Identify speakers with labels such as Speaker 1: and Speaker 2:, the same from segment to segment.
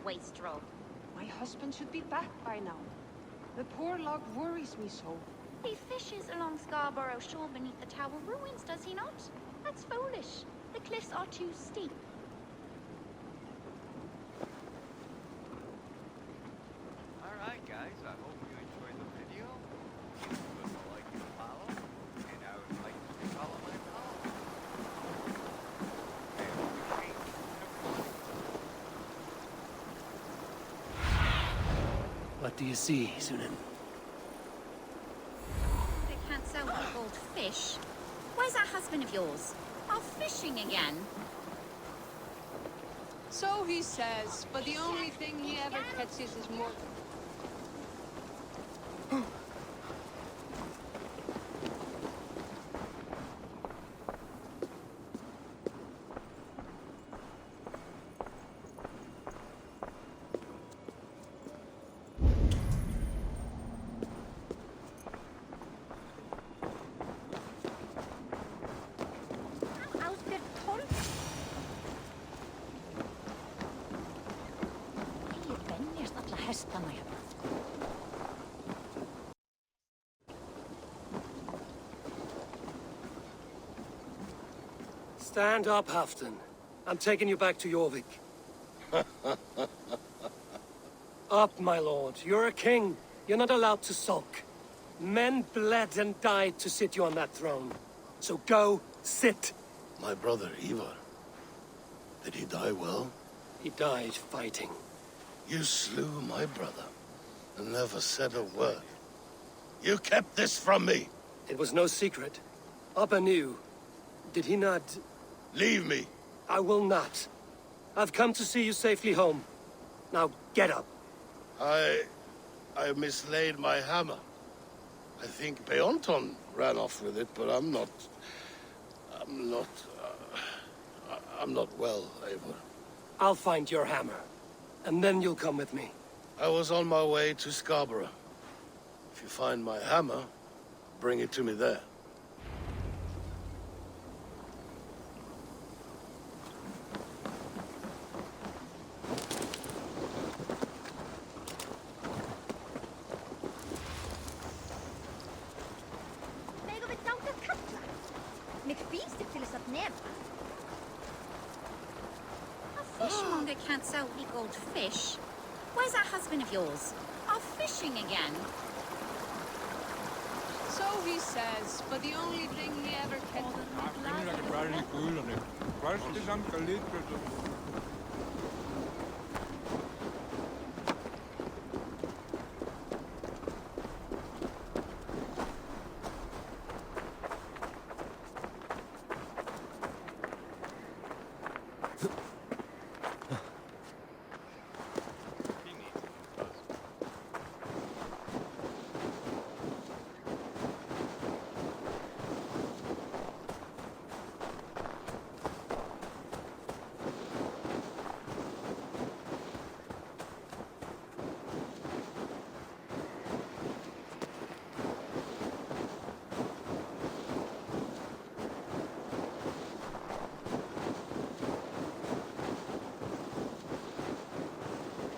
Speaker 1: wastrel.
Speaker 2: My husband should be back by now. The poor log worries me so.
Speaker 1: He fishes along Scarborough shore beneath the tower ruins, does he not? That's foolish. The cliffs are too steep.
Speaker 3: Alright guys, I hope you enjoyed the video. Give us a like and a follow, and I would like you to follow my follow. And we
Speaker 4: What do you see, Sunan?
Speaker 1: They can't sell the gold fish. Where's that husband of yours? Off fishing again?
Speaker 2: So he says, but the only thing he ever catches is more.
Speaker 4: Stand up, Halfton. I'm taking you back to Jorvik. Up, my lord. You're a king. You're not allowed to sulk. Men bled and died to sit you on that throne. So go, sit.
Speaker 5: My brother, Ivar. Did he die well?
Speaker 4: He died fighting.
Speaker 5: You slew my brother and never said a word. You kept this from me.
Speaker 4: It was no secret. Abba knew. Did he not...
Speaker 5: Leave me.
Speaker 4: I will not. I've come to see you safely home. Now, get up.
Speaker 5: I mislaid my hammer. I think Beonton ran off with it, but I'm not well, Eivor.
Speaker 4: I'll find your hammer. And then you'll come with me.
Speaker 5: I was on my way to Scarborough. If you find my hammer, bring it to me there.
Speaker 1: A fishmonger can't sell the gold fish. Where's that husband of yours? Off fishing again?
Speaker 2: So he says, but the only thing he ever catches.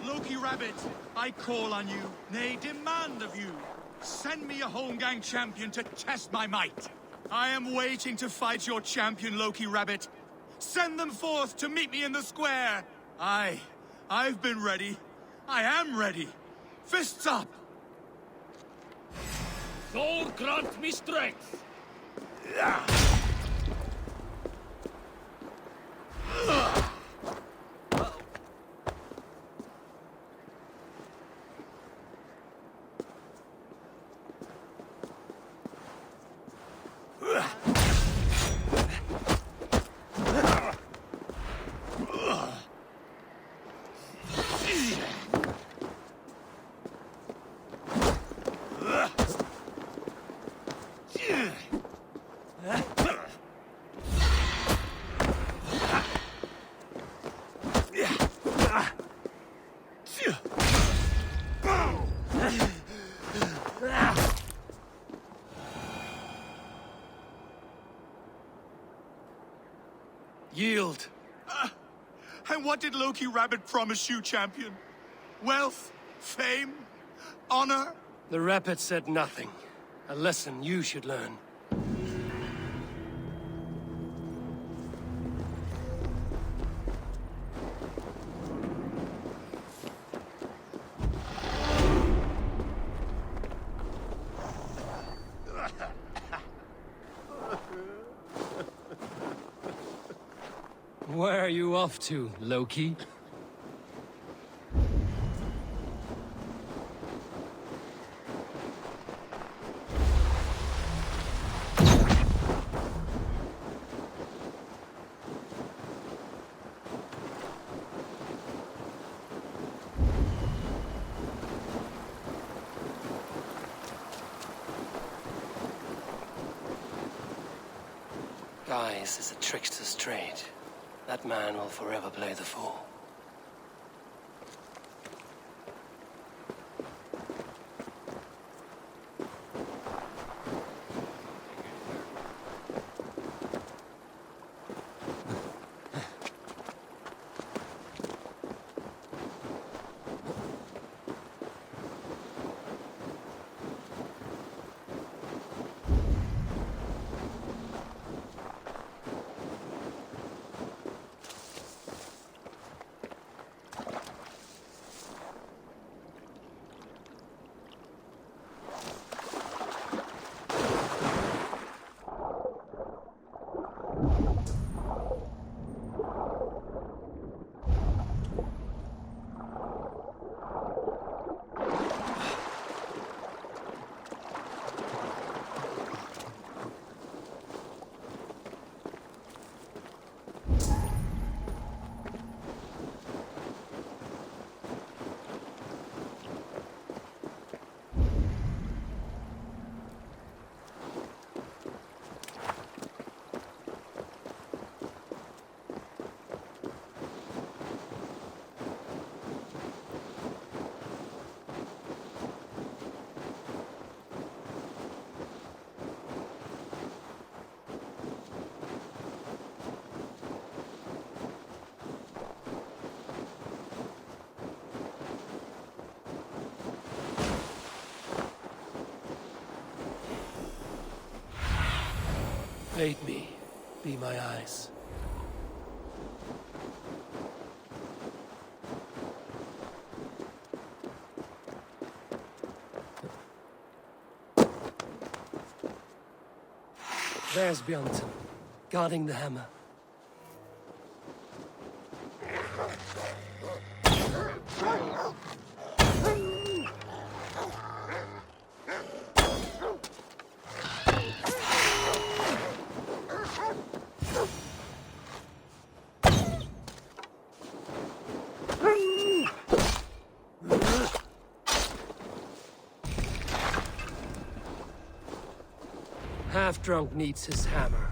Speaker 6: Loki Rabbit, I call on you, nay, demand of you. Send me a Holmgang champion to test my might. I am waiting to fight your champion, Loki Rabbit. Send them forth to meet me in the square. I've been ready. I am ready. Fists up!
Speaker 7: Thor grant me strength!
Speaker 6: what did Loki Rabbit promise you, champion? Wealth? Fame? Honor?
Speaker 4: The rabbit said nothing. A lesson you should learn.
Speaker 7: Where are you off to, Loki?
Speaker 4: Guise is a trickster's trade. That man will forever play the fool. Aid me. Be my eyes. There's Bjornson, guarding the hammer. Half-drunk needs his hammer.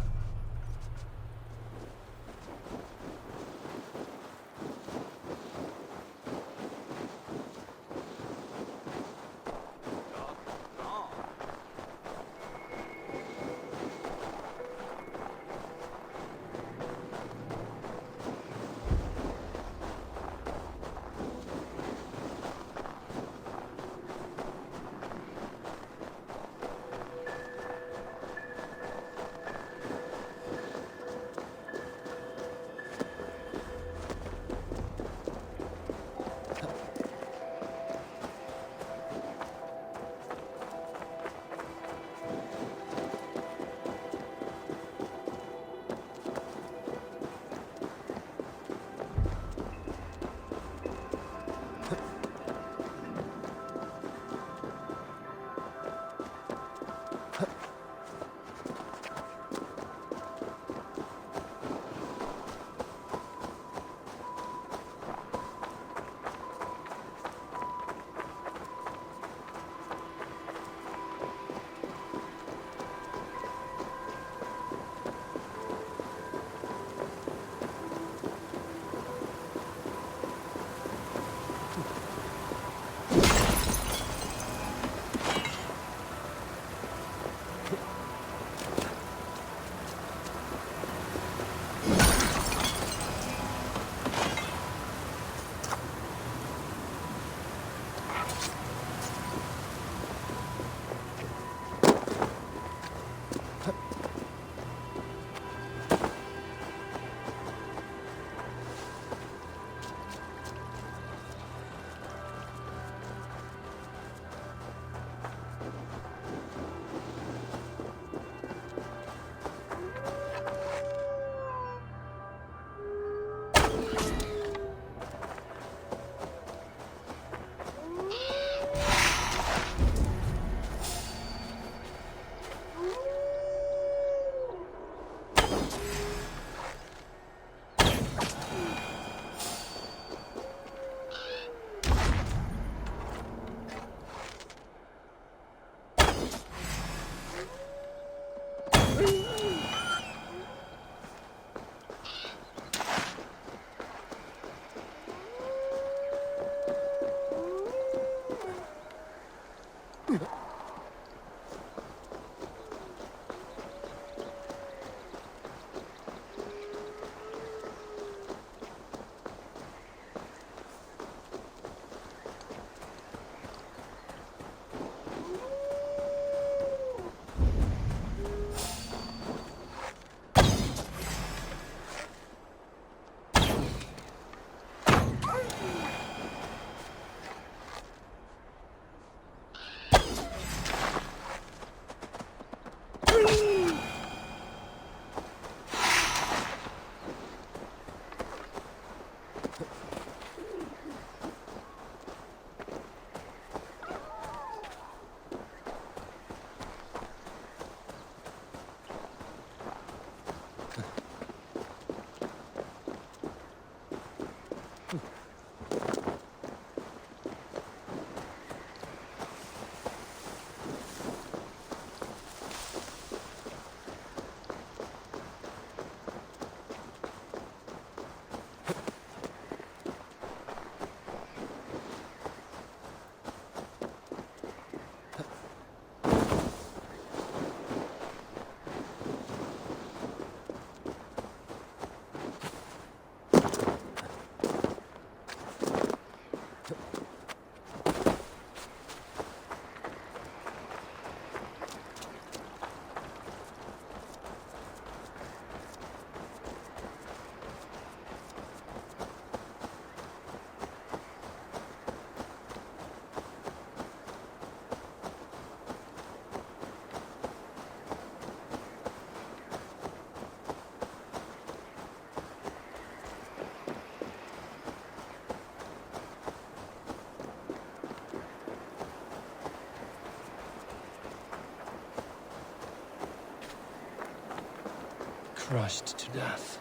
Speaker 4: Crushed to death.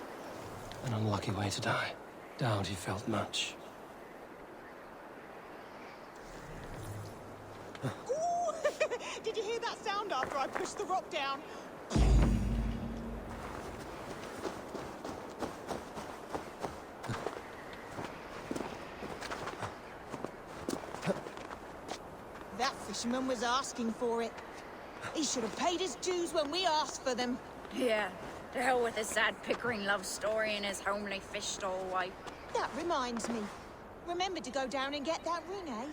Speaker 4: An unlucky way to die. Doubt he felt much.
Speaker 8: Ooh! Did you hear that sound after I pushed the rock down? That fisherman was asking for it. He should have paid his dues when we asked for them.
Speaker 1: Yeah, to hell with his sad Pickering love story and his homely fish stall wife.
Speaker 8: That reminds me. Remember to go down and get that ring, eh?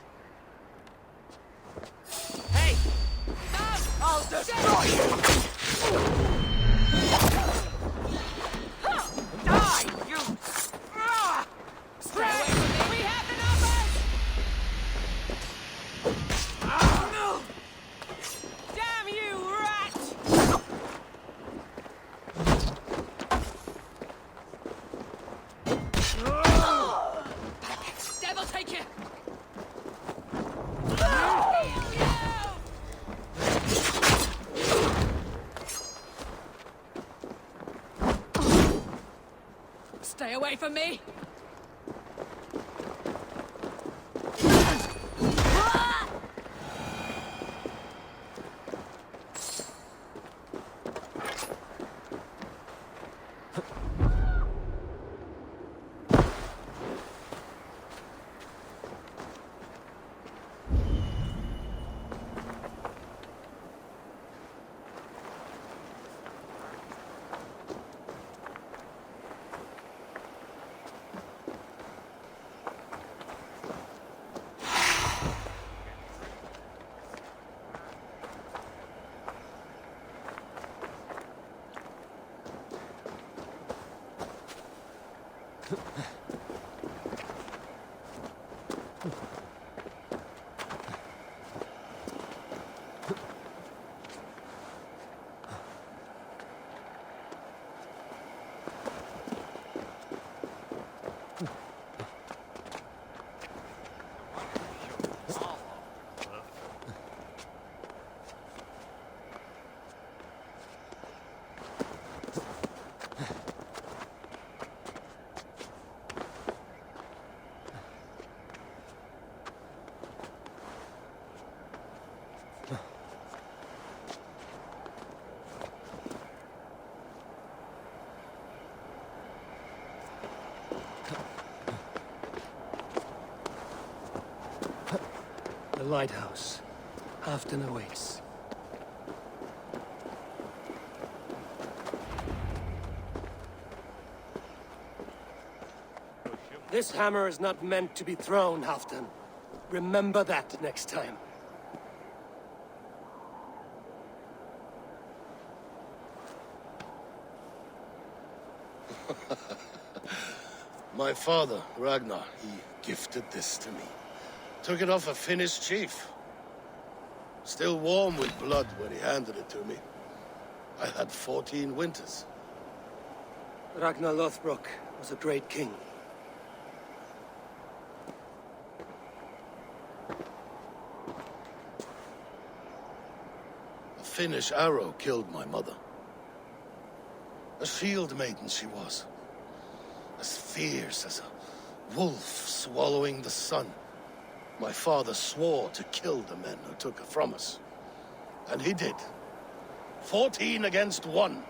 Speaker 6: Hey! I'll destroy you! Die, you! Stay away from me! We have the numbers! No! Damn you, rat! Devil take you! Stay away from me!
Speaker 4: The lighthouse. Halfton awaits. This hammer is not meant to be thrown, Halfton. Remember that next time.
Speaker 5: My father, Ragnar, he gifted this to me. Took it off a Finnish chief. Still warm with blood when he handed it to me. I had 14 winters.
Speaker 4: Ragnar Lothbrok was a great king.
Speaker 5: A Finnish arrow killed my mother. A shield maiden she was. As fierce as a wolf swallowing the sun. My father swore to kill the men who took her from us. And he did. 14 against 1.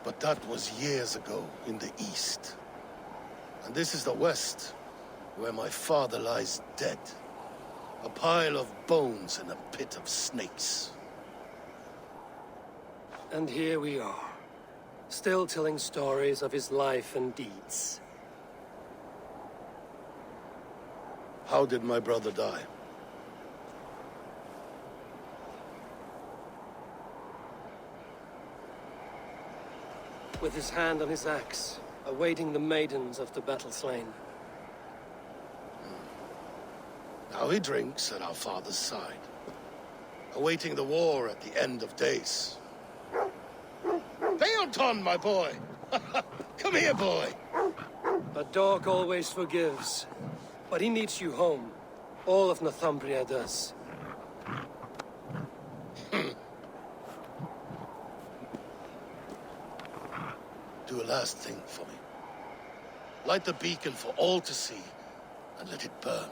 Speaker 5: But that was years ago in the east. And this is the west, where my father lies dead. A pile of bones in a pit of snakes.
Speaker 4: And here we are, still telling stories of his life and deeds.
Speaker 5: How did my brother die?
Speaker 4: With his hand on his axe, awaiting the maidens of the battle slain.
Speaker 5: Now he drinks at our father's side, awaiting the war at the end of days. Beonton, my boy! Come here, boy!
Speaker 4: A dog always forgives, but he needs you home. All of Northumbria does.
Speaker 5: last thing for me. Light the beacon for all to see, and let it burn.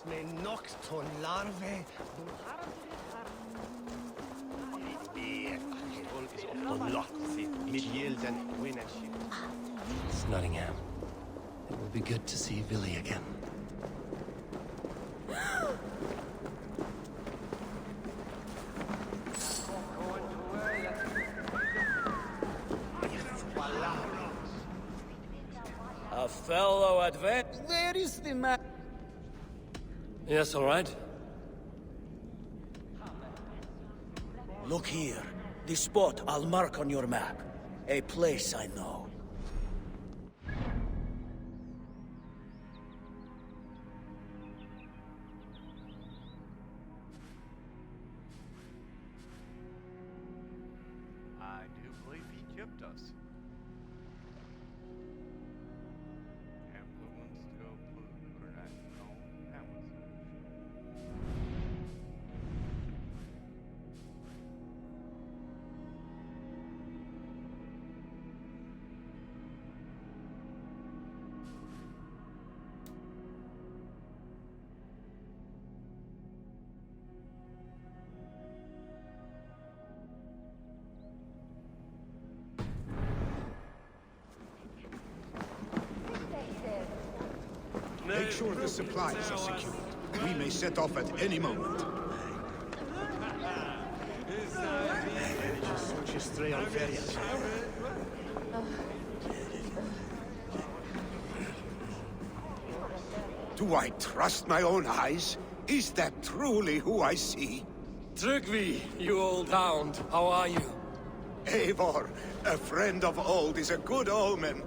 Speaker 9: med nocton larvae.
Speaker 4: It's Nottingham. It will be good to see Villy again.
Speaker 10: A fellow advent. Where is the man?
Speaker 4: Yes, all right.
Speaker 10: Look here. The spot I'll mark on your map. A place I know.
Speaker 3: I do believe he chipped us. Affluence to or not? No, that was.
Speaker 11: Make sure the supplies are secured. We may set off at any moment. Do I trust my own eyes? Is that truly who I see?
Speaker 4: Trygvi, you old hound, how are you?
Speaker 11: Eivor, a friend of old is a good omen.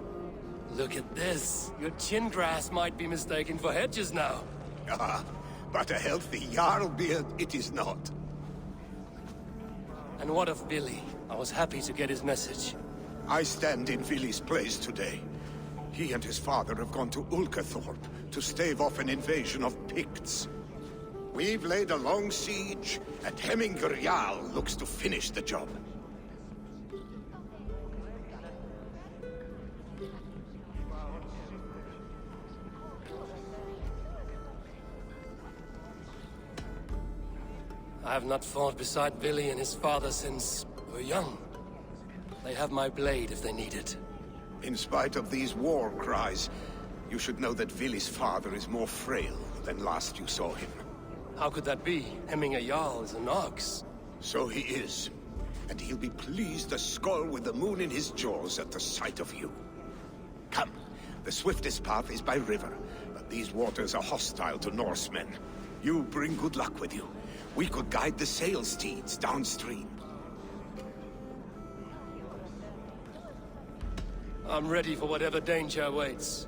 Speaker 4: Look at this. Your chin grass might be mistaken for hedges now.
Speaker 11: Ah, but a healthy Jarl beard it is not.
Speaker 4: And what of Billy? I was happy to get his message.
Speaker 11: I stand in Vili's place today. He and his father have gone to Ulkathorpe to stave off an invasion of Picts. We've laid a long siege, and Hemminger Jarl looks to finish the job.
Speaker 4: I have not fought beside Billy and his father since we were young. They have my blade if they need it.
Speaker 11: In spite of these war cries, you should know that Vili's father is more frail than last you saw him.
Speaker 4: How could that be? Hemminger Jarl is an ox.
Speaker 11: So he is. And he'll be pleased as Skull with the moon in his jaws at the sight of you. Come, the swiftest path is by river, but these waters are hostile to Norsemen. You bring good luck with you. We could guide the sail steeds downstream.
Speaker 4: I'm ready for whatever danger awaits.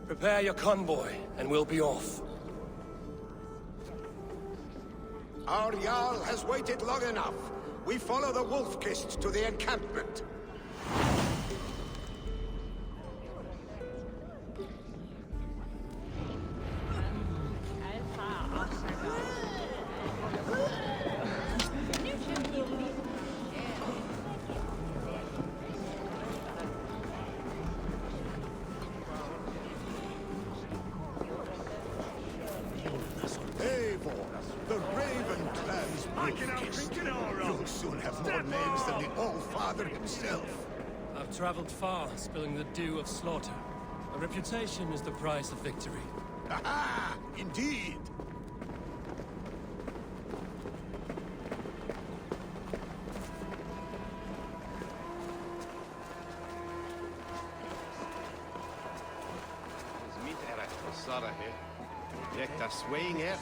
Speaker 4: Prepare your convoy, and we'll be off.
Speaker 11: Our Jarl has waited long enough. We follow the Wolf-Kist to the encampment. Eivor, the Raven Clan's Wolf-Kist. You'll soon have more names than the All-Father himself.
Speaker 4: I've traveled far, spilling the dew of slaughter. A reputation is the price of victory.
Speaker 11: Ha-ha! Indeed!
Speaker 9: Swaying it.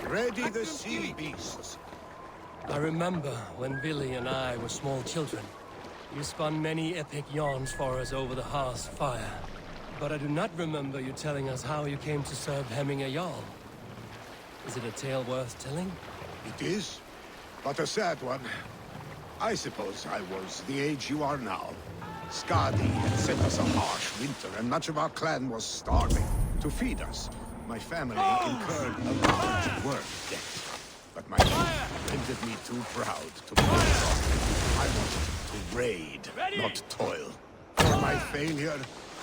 Speaker 11: Ready the sea beasts.
Speaker 4: I remember when Billy and I were small children. You spun many epic yarns for us over the hearth's fire. But I do not remember you telling us how you came to serve Hemminger Jarl. Is it a tale worth telling?
Speaker 11: It is, but a sad one. I suppose I was the age you are now. Skadi had sent us a harsh winter, and much of our clan was starving. To feed us, my family incurred a large work debt. But my youth rendered me too proud to play it. I wanted to raid, not toil. For my failure,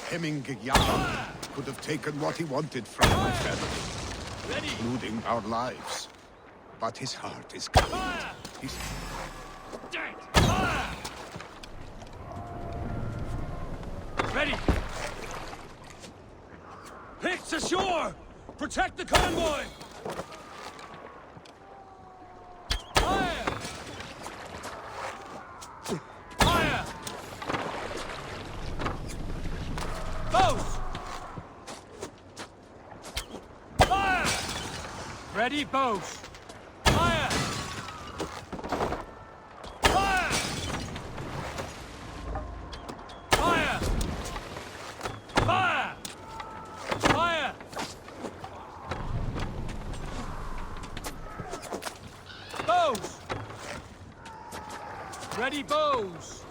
Speaker 11: Hemminger Jarl could have taken what he wanted from my family, including our lives. But his heart is kind. He's...
Speaker 4: Ready! Picts ashore! Protect the convoy! Fire! Fire! Bows! Fire! Ready, bows! Fire! Fire! Fire! Fire! Fire! Bows! Ready, bows!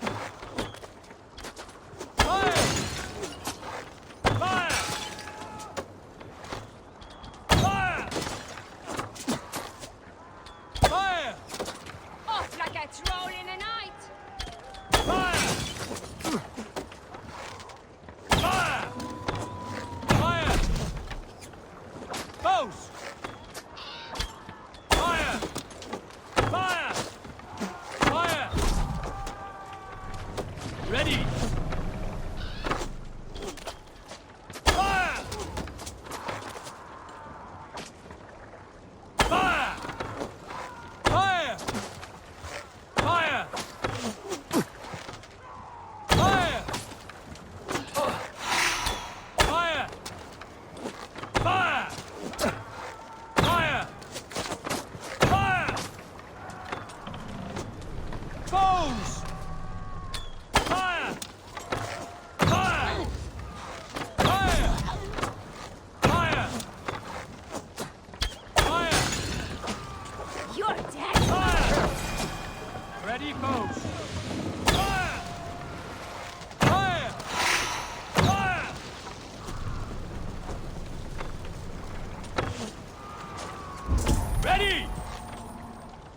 Speaker 7: Ready!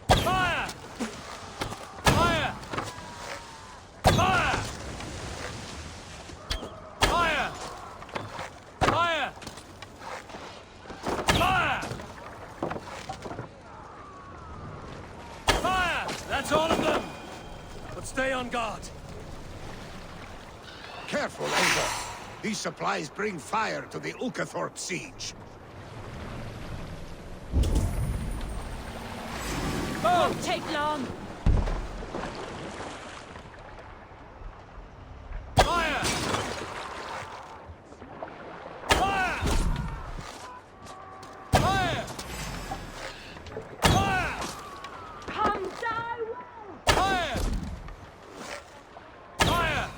Speaker 7: Fire! Fire! Fire! Fire! Fire! Fire! Fire! That's all of them! But stay on guard.
Speaker 11: Careful, Eivor. These supplies bring fire to the Ulcathorpe siege.
Speaker 8: Won't take long.
Speaker 7: Fire! Fire! Fire! Fire!
Speaker 8: Come die!
Speaker 7: Fire! Fire!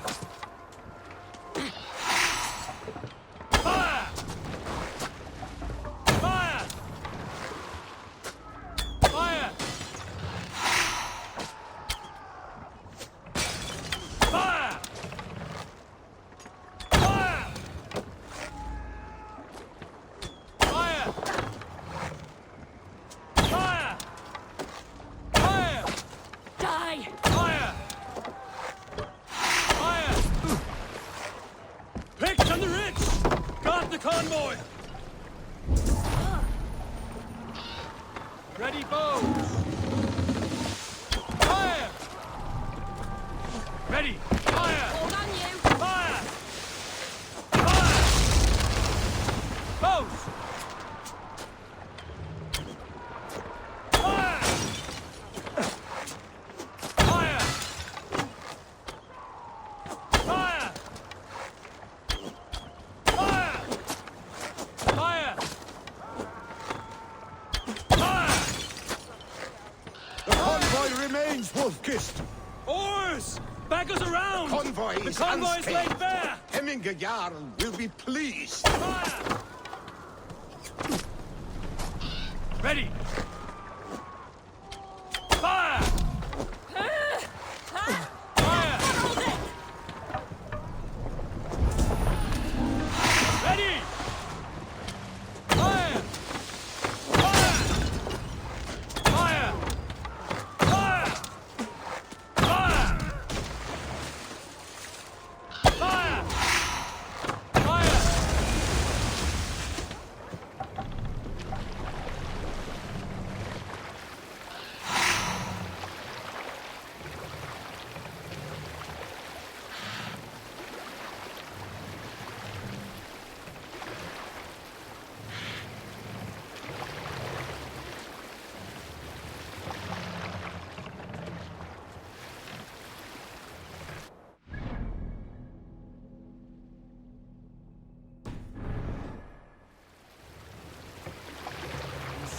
Speaker 7: Fire! Fire! Fire! Fire! Fire! Fire! Fire! Fire!
Speaker 8: Die!
Speaker 7: Fire! Fire! Picked on the ridge! Got the convoy! Ready bows! Fire! Ready! Fire!
Speaker 8: Hold on you!
Speaker 7: Fire! Fire! Bows! Fire! Fire! Fire! Fire! Fire! Fire!
Speaker 11: The convoy remains, Wolf-Kissed.
Speaker 7: Oars! Back us around!
Speaker 11: Convoy
Speaker 7: The
Speaker 11: is
Speaker 7: convoy is
Speaker 11: unscathed.
Speaker 7: laid bare!
Speaker 11: Hemminge Jarl will be pleased.
Speaker 7: Fire! Ready! Fire! Fire! Ready! Fire! Fire! Fire! Fire! Fire! Fire! Fire!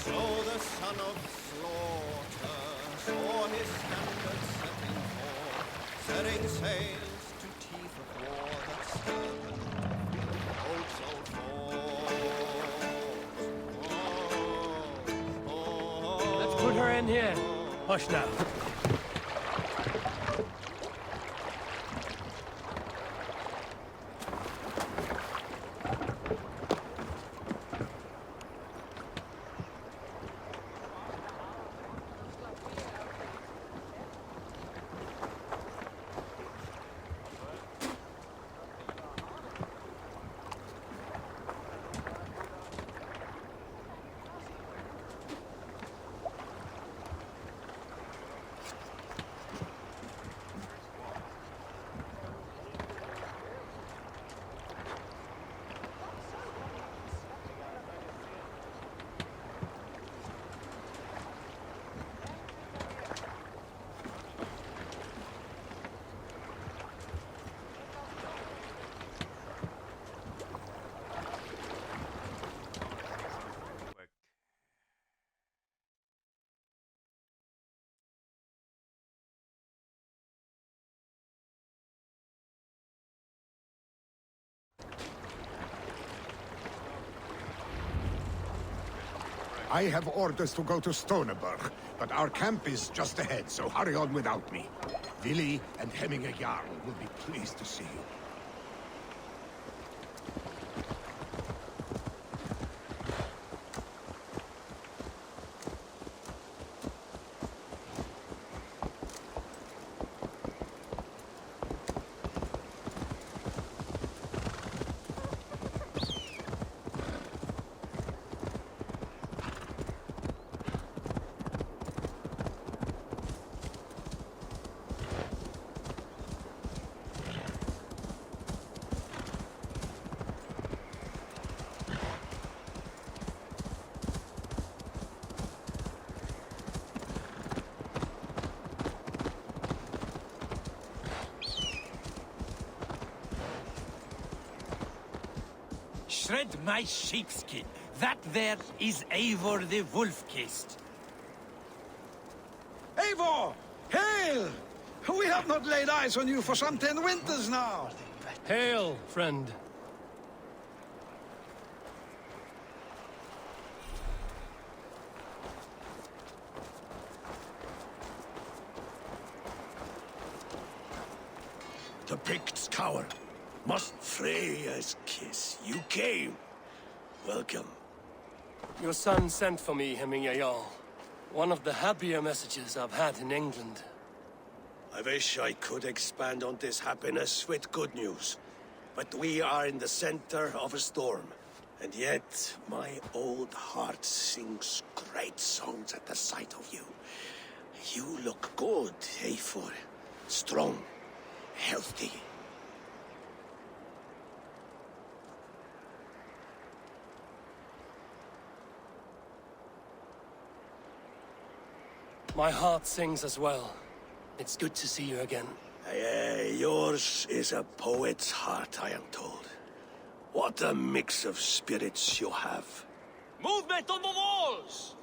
Speaker 9: So the son of slaughter saw his standard setting forth, setting sails to teeth of war that stirred the boats old forts.
Speaker 7: Let's put her in here. Hush now.
Speaker 11: I have orders to go to Stoneberg, but our camp is just ahead, so hurry on without me. Vili and Hemminge Jarl will be pleased to see you.
Speaker 12: shred my sheepskin. That there is Eivor the wolf-kissed.
Speaker 13: Eivor! Hail! We have not laid eyes on you for some 10 winters now.
Speaker 4: Hail, friend.
Speaker 5: The Picts cower. Must Freya's kiss. You came. Welcome.
Speaker 4: Your son sent for me, Hemingway Jarl. One of the happier messages I've had in England.
Speaker 5: I wish I could expand on this happiness with good news. But we are in the center of a storm. And yet, my old heart sings great songs at the sight of you. You look good, Eivor. Strong. Healthy.
Speaker 4: My heart sings as well. It's good to see you again.
Speaker 5: Yours is a poet's heart, I am told. What a mix of spirits you have.
Speaker 12: Movement on the walls!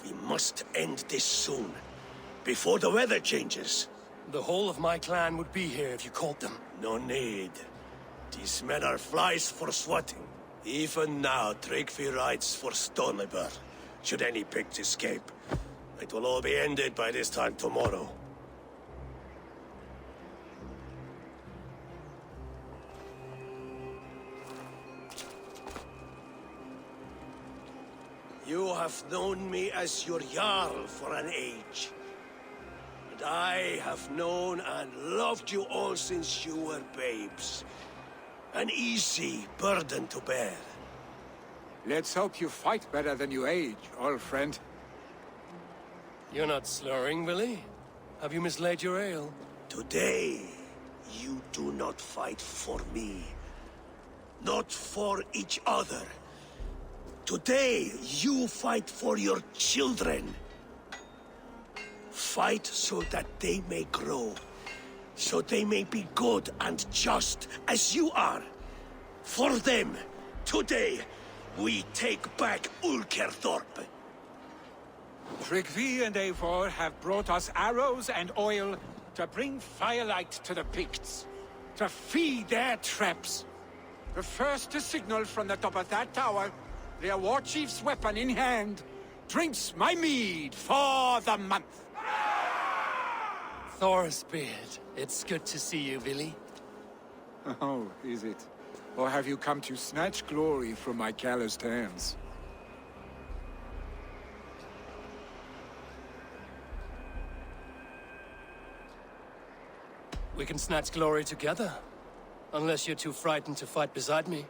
Speaker 5: We must end this soon, before the weather changes.
Speaker 4: The whole of my clan would be here if you called them.
Speaker 5: No need. These men are flies for swatting. Even now, Tryggvi rides for Stonebur. Should any Picts escape, it will all be ended by this time tomorrow. You have known me as your Jarl for an age. And I have known and loved you all since you were babes. An easy burden to bear.
Speaker 13: Let's hope you fight better than you age, old friend.
Speaker 4: You're not slurring, Willie? Have you mislaid your ale?
Speaker 5: Today, you do not fight for me. Not for each other. Today, you fight for your children. Fight so that they may grow. So they may be good and just as you are. For them, today, we take back Ulkerthorpe.
Speaker 13: Tryggvi and Eivor have brought us arrows and oil to bring firelight to the Picts. To feed their traps. The first to signal from the top of that tower, their war chief's weapon in hand, drinks my mead for the month.
Speaker 4: Thorsbeard, it's good to see you, Willie.
Speaker 13: Oh, is it? Or have you come to snatch glory from my calloused hands?
Speaker 4: We can snatch glory together. Unless you're too frightened to fight beside me.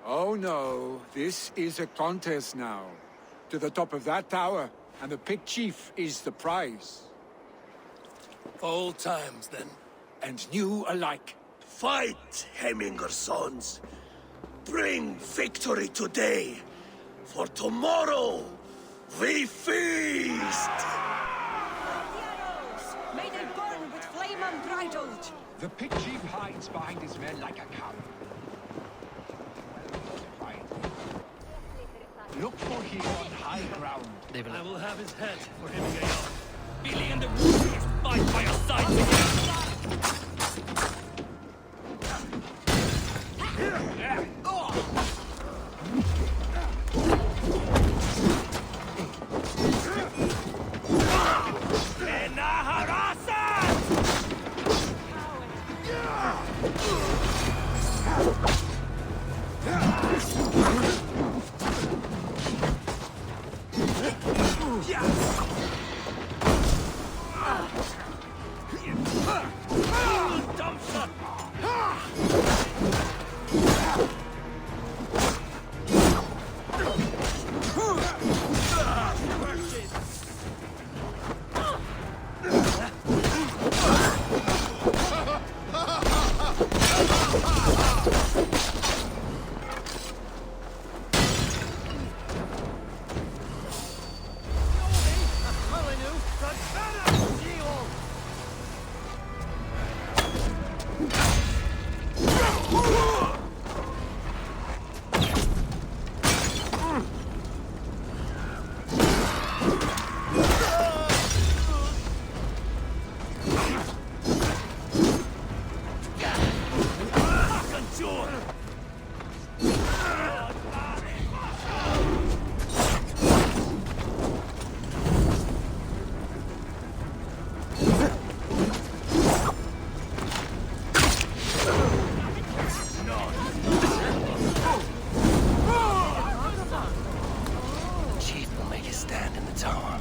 Speaker 13: Oh no, this is a contest now. To the top of that tower, and the Pict Chief is the prize.
Speaker 4: For old times, then.
Speaker 13: And new alike.
Speaker 5: Fight, Hemminger sons. Bring victory today. For tomorrow, we feast!
Speaker 2: May they burn with flame unbridled!
Speaker 14: The Pict Chief hides behind his men like a coward. Look for him on high ground.
Speaker 4: I will have his head for him again. Billy and the Wolves fight by your side together. Chief will make his stand in the tower.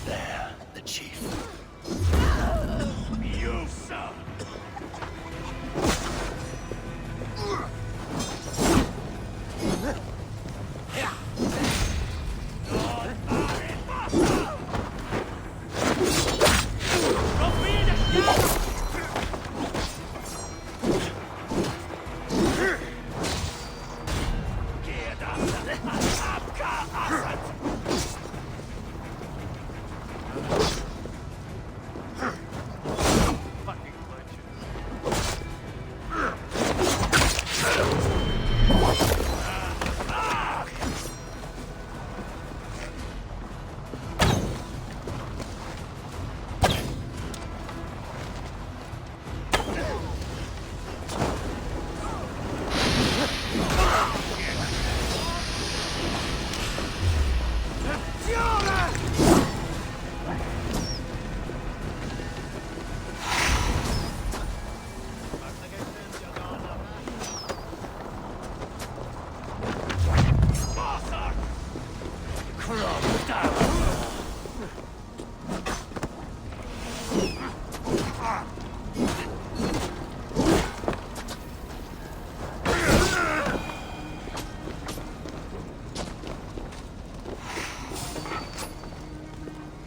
Speaker 4: There, the chief. You, sir!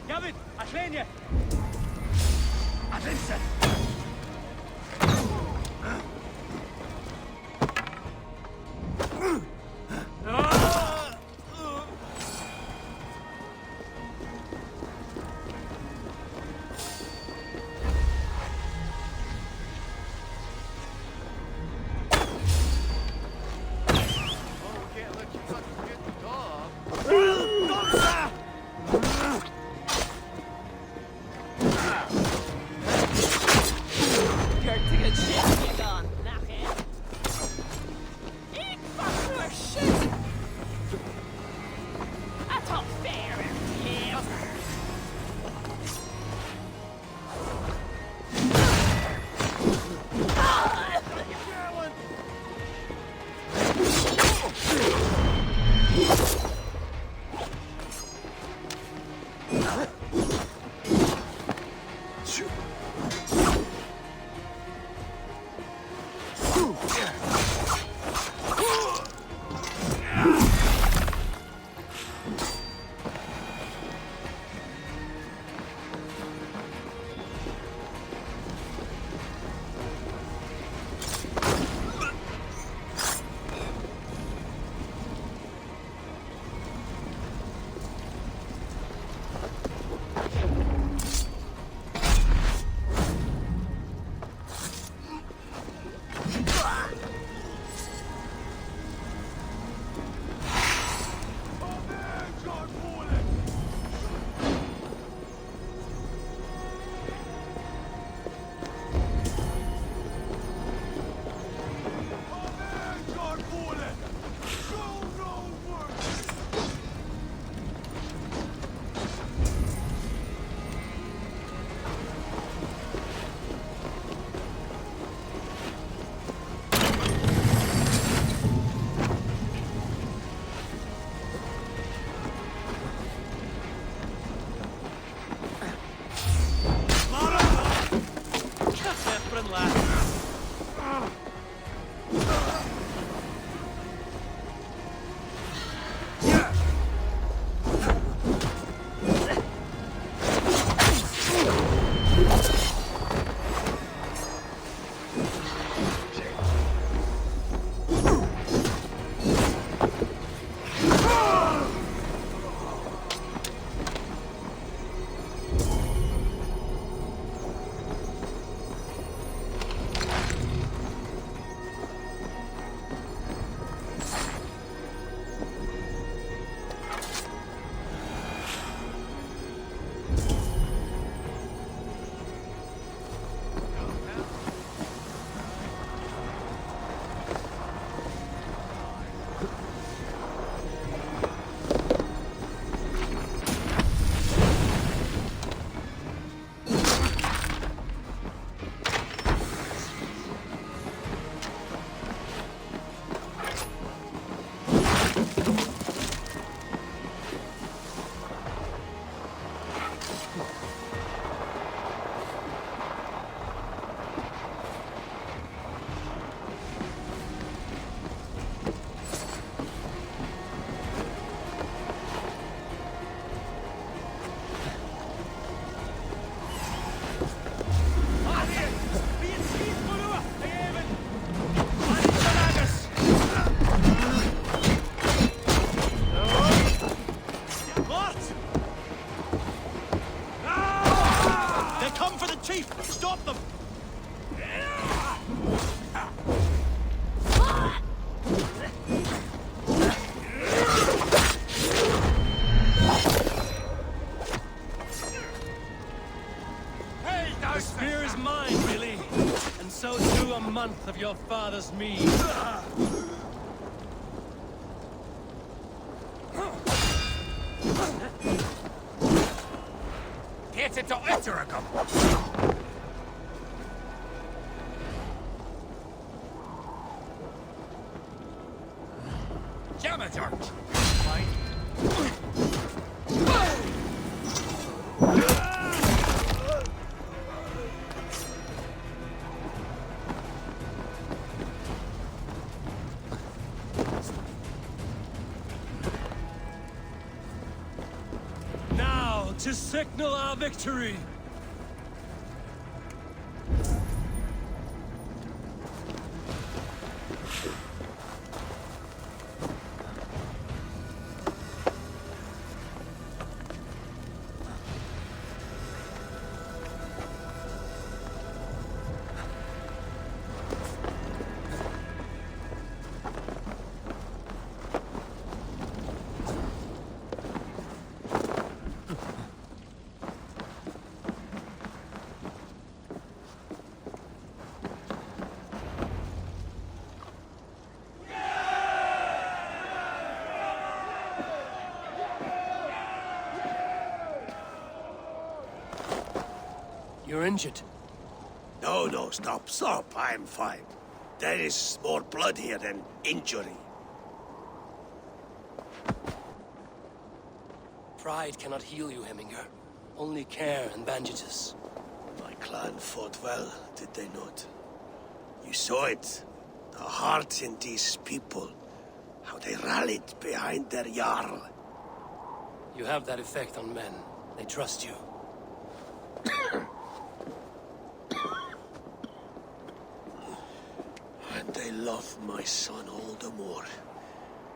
Speaker 12: Gavin, Atlenia! Attention!
Speaker 8: You're taking a shit, you gone.
Speaker 6: Chief, stop them!
Speaker 4: The spear is mine, Billy. And so too a month of your father's mead.
Speaker 12: Get it to Uttericum! Jamadart!
Speaker 4: Now, to signal our victory! You're injured.
Speaker 10: No, stop. I'm fine. There is more blood here than injury.
Speaker 4: Pride cannot heal you, Heminger. Only care and bandages.
Speaker 10: My clan fought well, did they not? You saw it. The heart in these people. How they rallied behind their Jarl.
Speaker 4: You have that effect on men. They trust you.
Speaker 10: And they love my son all the more.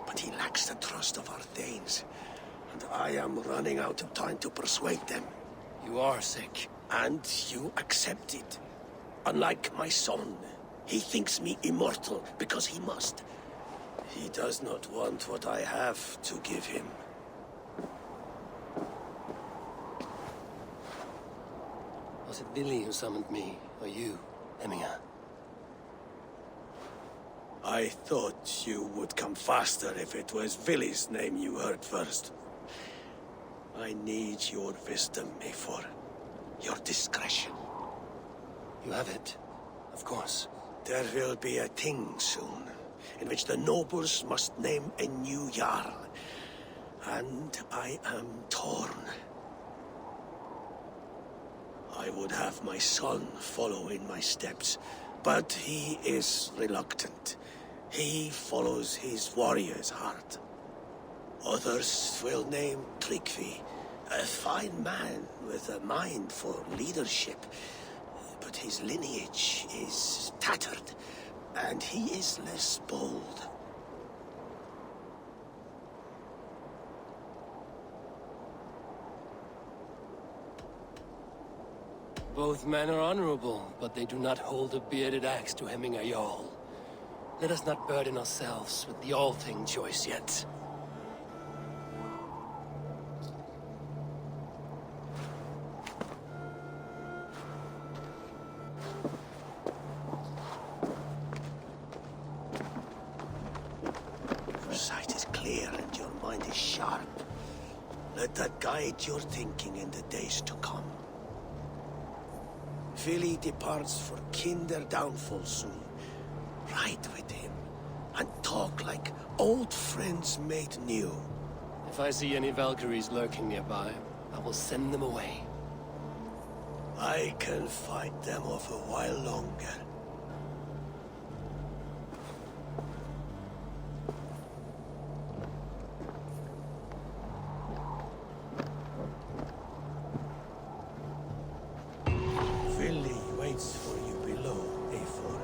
Speaker 10: But he lacks the trust of our Thanes. And I am running out of time to persuade them.
Speaker 4: You are sick.
Speaker 10: And you accept it. Unlike my son, he thinks me immortal because he must. He does not want what I have to give him.
Speaker 4: Was it Billy who summoned me, or you, Heminger?
Speaker 10: I thought you would come faster if it was Villy's name you heard first. I need your wisdom, Mayfor. Your discretion.
Speaker 4: You have it, of course.
Speaker 10: There will be a thing soon, in which the nobles must name a new Jarl. And I am torn. I would have my son follow in my steps, but he is reluctant. He follows his warrior's heart. Others will name Tryggvi, a fine man with a mind for leadership. But his lineage is tattered, and he is less bold.
Speaker 4: Both men are honorable, but they do not hold a bearded axe to Heminger Jarl. Let us not burden ourselves with the all-thing choice yet.
Speaker 10: Your sight is clear and your mind is sharp. Let that guide your thinking in the days to come. Vili departs for Kinder downfall soon. Ride with him, and talk like old friends made new.
Speaker 4: If I see any Valkyries lurking nearby, I will send them away.
Speaker 10: I can fight them off a while longer. Vili waits for you below, Eivor.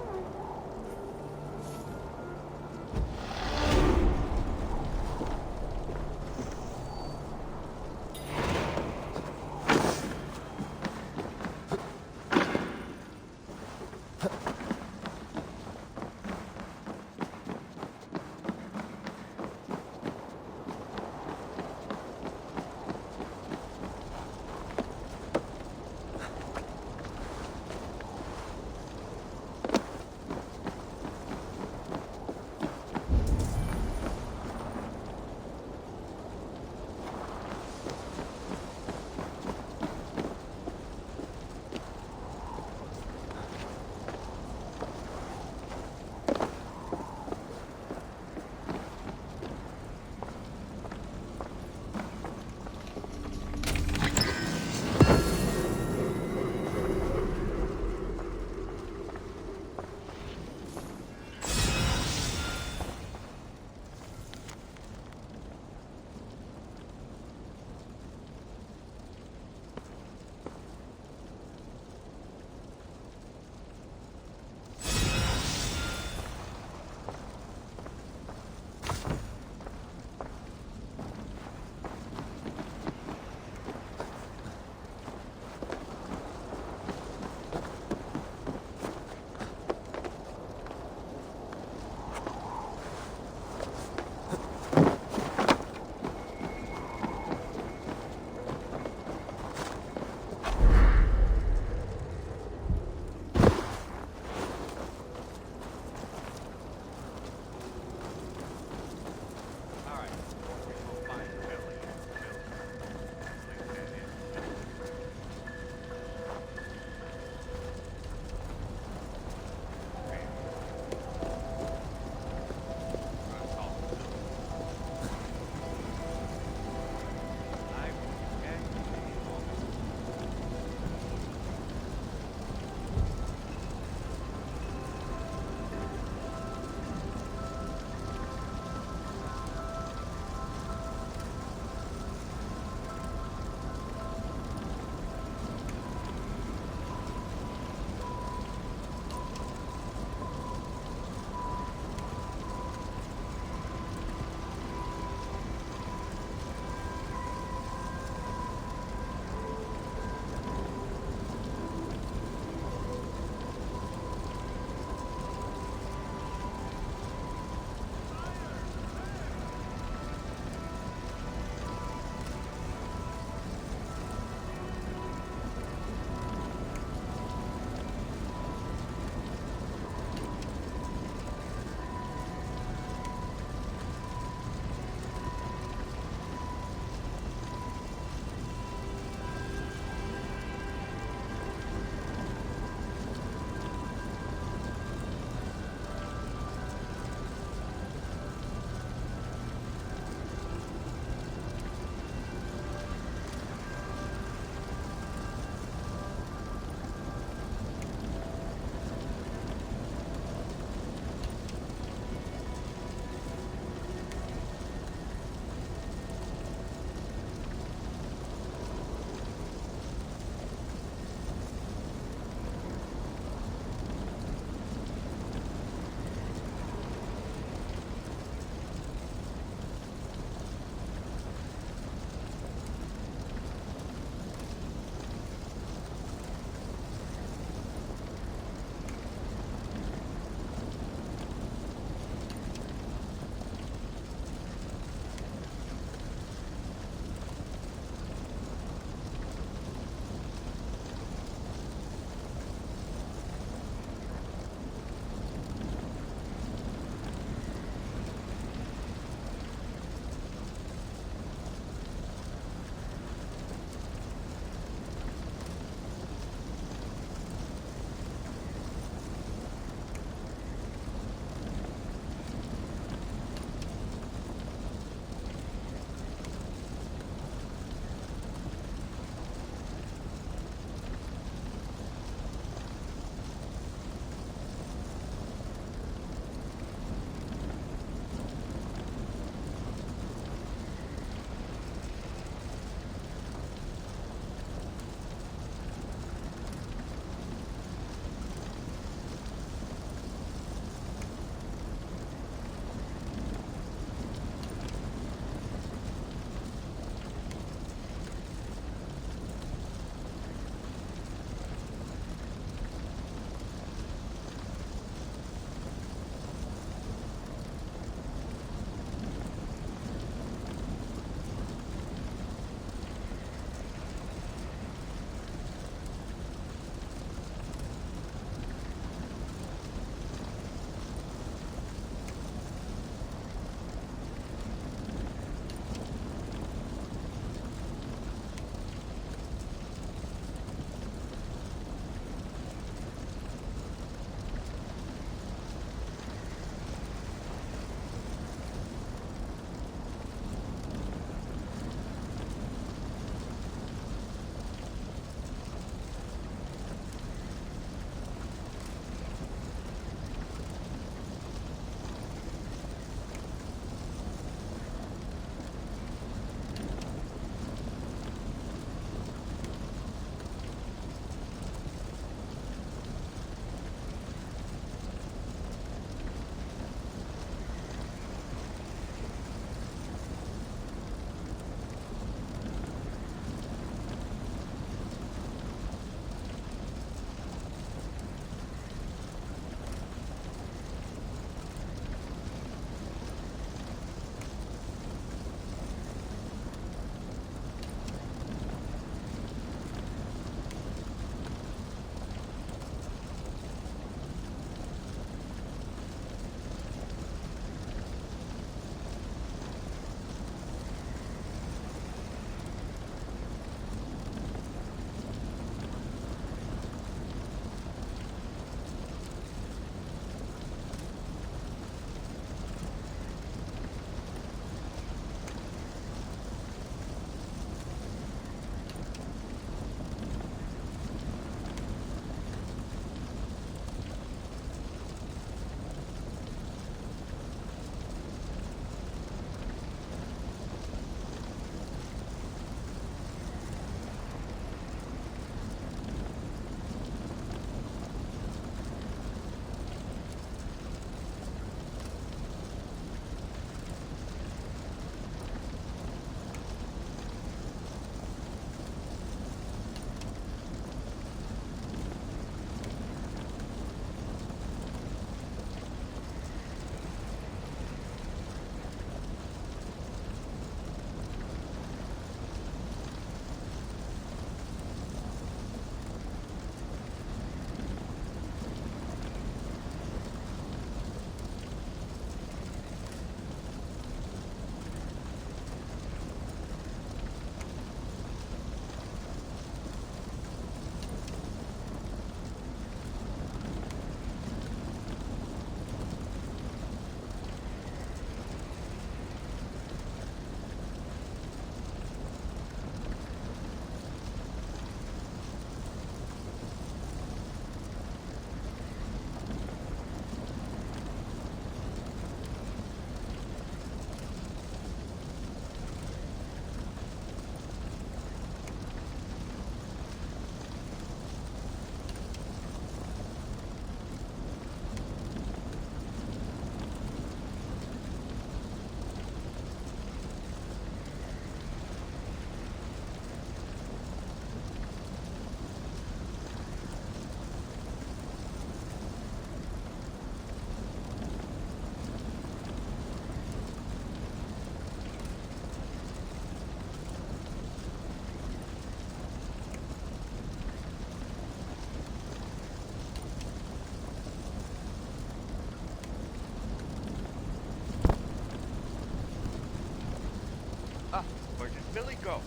Speaker 3: Billy, go.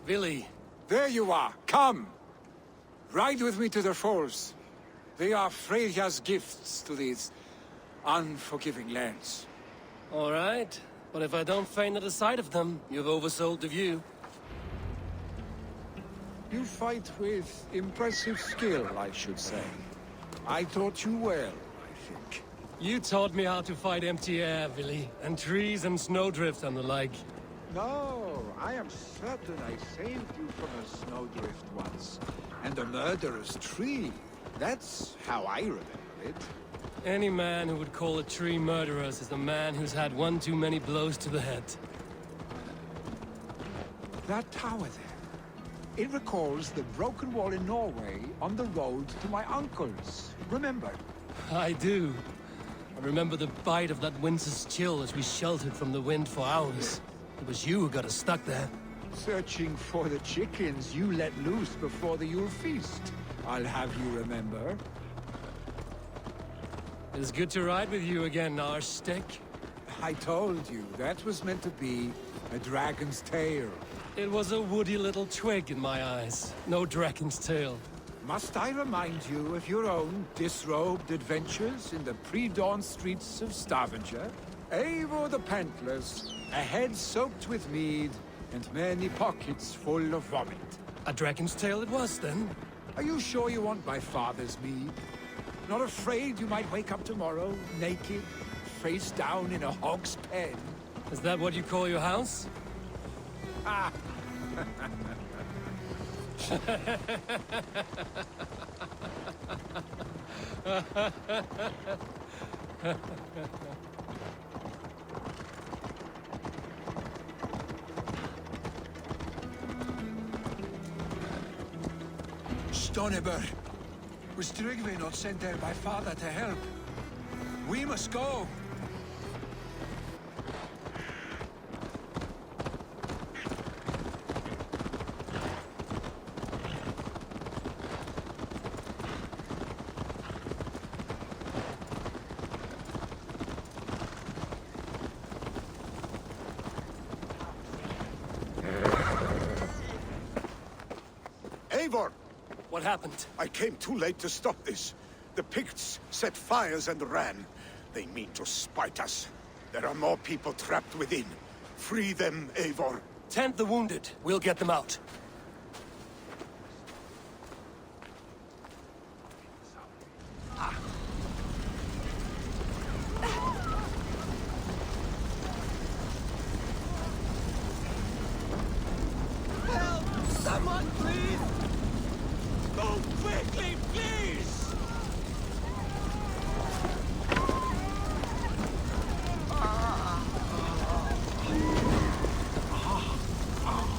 Speaker 4: Billy.
Speaker 13: There you are. Come. Ride with me to the falls. They are Freya's gifts to these unforgiving lands.
Speaker 4: All right. But if I don't faint at the sight of them, you've oversold the view.
Speaker 13: You fight with impressive skill, I should say. I taught you well, I think.
Speaker 4: You taught me how to fight empty air, Billy, and trees and snowdrift and the like.
Speaker 13: No, I am certain I saved you from a snowdrift once. And a murderous tree. That's how I remember it.
Speaker 4: Any man who would call a tree murderous is a man who's had one too many blows to the head.
Speaker 13: That tower there. It recalls the broken wall in Norway on the road to my uncle's. Remember?
Speaker 4: I do. I remember the bite of that winter's chill as we sheltered from the wind for hours. It was you who got us stuck there.
Speaker 13: Searching for the chickens you let loose before the Yule feast. I'll have you remember.
Speaker 4: It's good to ride with you again, Arstick.
Speaker 13: I told you, that was meant to be a dragon's tail.
Speaker 4: It was a woody little twig in my eyes. No dragon's tail.
Speaker 13: Must I remind you of your own disrobed adventures in the pre-dawn streets of Stavanger? Eivor the Pantless, a head soaked with mead, and many pockets full of vomit.
Speaker 4: A dragon's tail it was, then?
Speaker 13: Are you sure you want my father's mead? Not afraid you might wake up tomorrow, naked, face down in a hog's pen?
Speaker 4: Is that what you call your house?
Speaker 13: Ah!
Speaker 14: Stoneber, was Tryggvi not sent there by father to help? We must go.
Speaker 11: Eivor!
Speaker 4: What happened?
Speaker 11: I came too late to stop this. The Picts set fires and ran. They mean to spite us. There are more people trapped within. Free them, Eivor.
Speaker 4: Tend the wounded. We'll get them out.
Speaker 12: Help! Someone, please! Move quickly, please!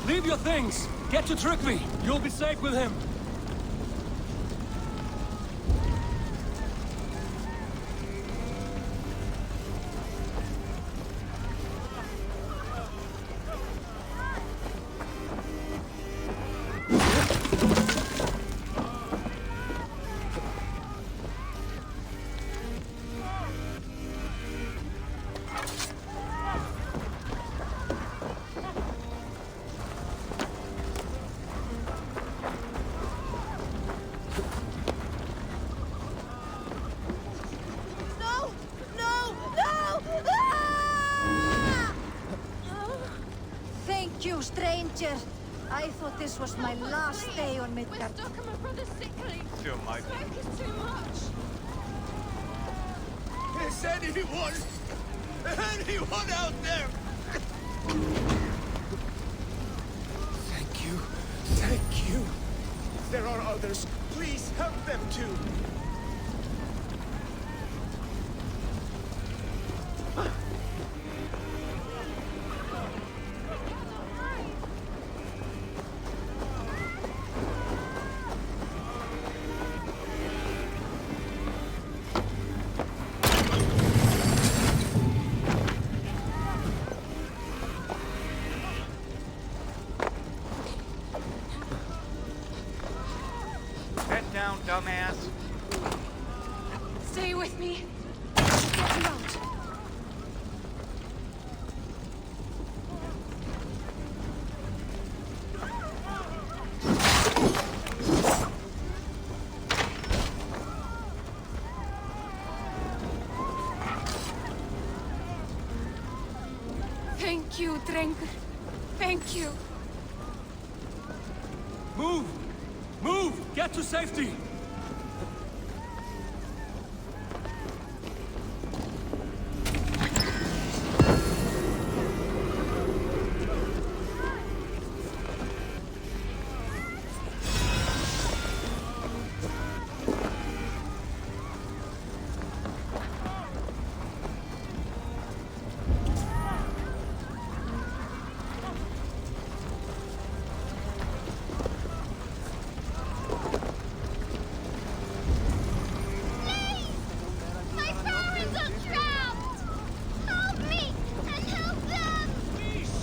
Speaker 4: Leave your things! Get to Tryggvi! You'll be safe with him!
Speaker 8: No! No! No! Ah!
Speaker 15: Thank you, stranger. I thought this was my last day on Midgard.
Speaker 1: We're stuck and my brother's sickly.
Speaker 3: Still might be.
Speaker 1: Smoke is too much.
Speaker 12: Is anyone out there?
Speaker 10: Thank you. Thank you. There are others. Please help them too.
Speaker 3: down, dumbass.
Speaker 2: Stay with me. Get you out. Thank you, Drengur. Thank you.
Speaker 7: Move! Move! Get to safety!
Speaker 1: My parents are trapped! Help me and help them!
Speaker 7: Please!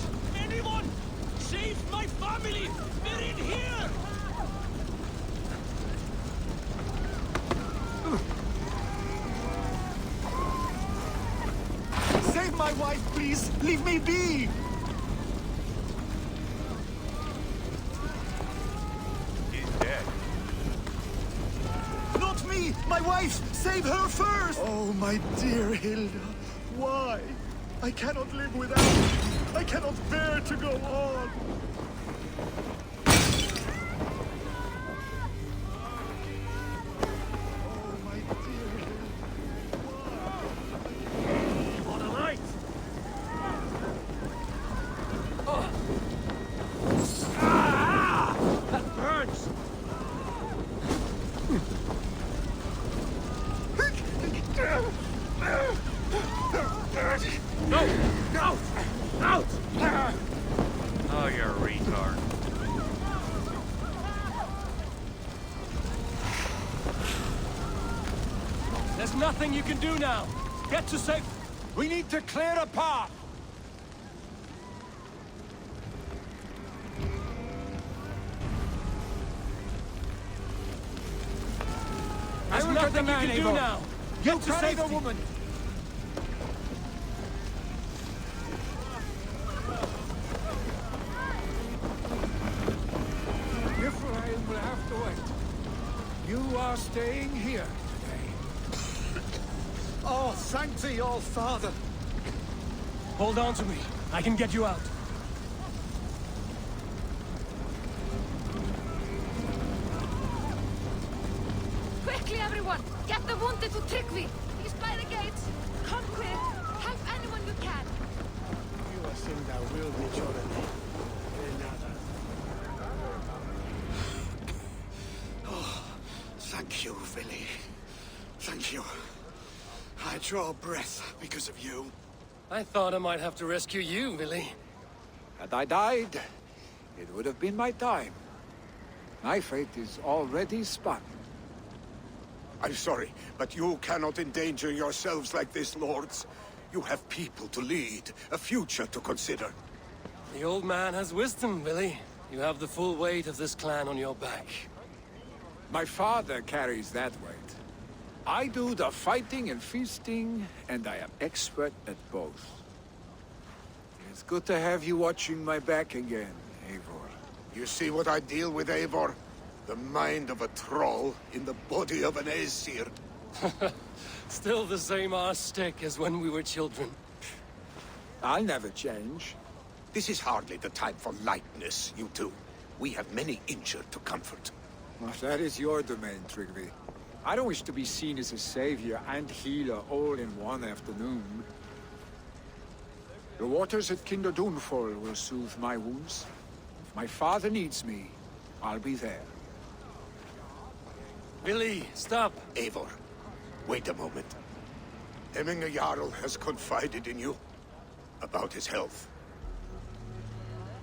Speaker 7: Anyone! Save my family! They're in here!
Speaker 6: Save my wife, please! Leave me be!
Speaker 3: He's dead.
Speaker 6: Not me! My wife! Save her first! Oh, my dear Hilda. Why? I cannot live without you. I cannot bear to go on. Oh, my dear Hilda. Why? What a light!
Speaker 7: That burns! No! No! Out!
Speaker 3: Oh, you're a retard.
Speaker 7: There's nothing you can do now! Get to safety!
Speaker 13: We need to clear a path.
Speaker 7: There's nothing you can do now!
Speaker 13: You
Speaker 7: Get to
Speaker 13: carry the
Speaker 7: safety!
Speaker 13: woman. Ephraim will have to wait. You are staying here today.
Speaker 6: Oh, thank thee, all Father.
Speaker 7: Hold on to me. I can get you out.
Speaker 2: Quickly, everyone! Get the wounded to Tryggvi! He's by the gates! Come quick! Help anyone you can!
Speaker 10: You assume that will be Jordan. Oh, thank you, Vili. Thank you. I draw breath because of you.
Speaker 7: I thought I might have to rescue you, Billy.
Speaker 13: Had I died, it would have been my time. My fate is already spun.
Speaker 11: I'm sorry, but you cannot endanger yourselves like this, lords. You have people to lead, a future to consider.
Speaker 7: The old man has wisdom, Billy. You have the full weight of this clan on your back.
Speaker 13: My father carries that weight. I do the fighting and feasting, and I am expert at both. It's good to have you watching my back again, Eivor.
Speaker 11: You see what I deal with, Eivor? The mind of a troll in the body of an Aesir.
Speaker 7: Still the same arse stick as when we were children.
Speaker 13: I'll never change.
Speaker 11: This is hardly the time for lightness, you two. We have many injured to comfort.
Speaker 13: Well, that is your domain, Tryggvi. I don't wish to be seen as a savior and healer all in one afternoon. The waters at Kinder Dunfall will soothe my wounds. If my father needs me, I'll be there.
Speaker 7: Billy, stop!
Speaker 11: Eivor, wait a moment. Emminga Jarl has confided in you about his health.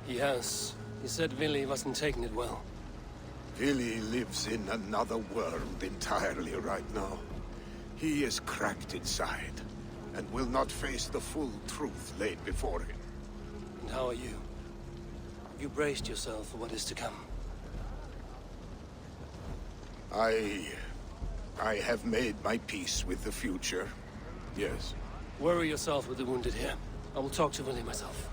Speaker 7: Yes. He said Billy wasn't taking it well.
Speaker 11: Vili lives in another world entirely right now. He is cracked inside, and will not face the full truth laid before him.
Speaker 7: And how are you? You braced yourself for what is to come.
Speaker 11: I have made my peace with the future. Yes.
Speaker 4: Worry yourself with the wounded here. I will talk to Willie myself.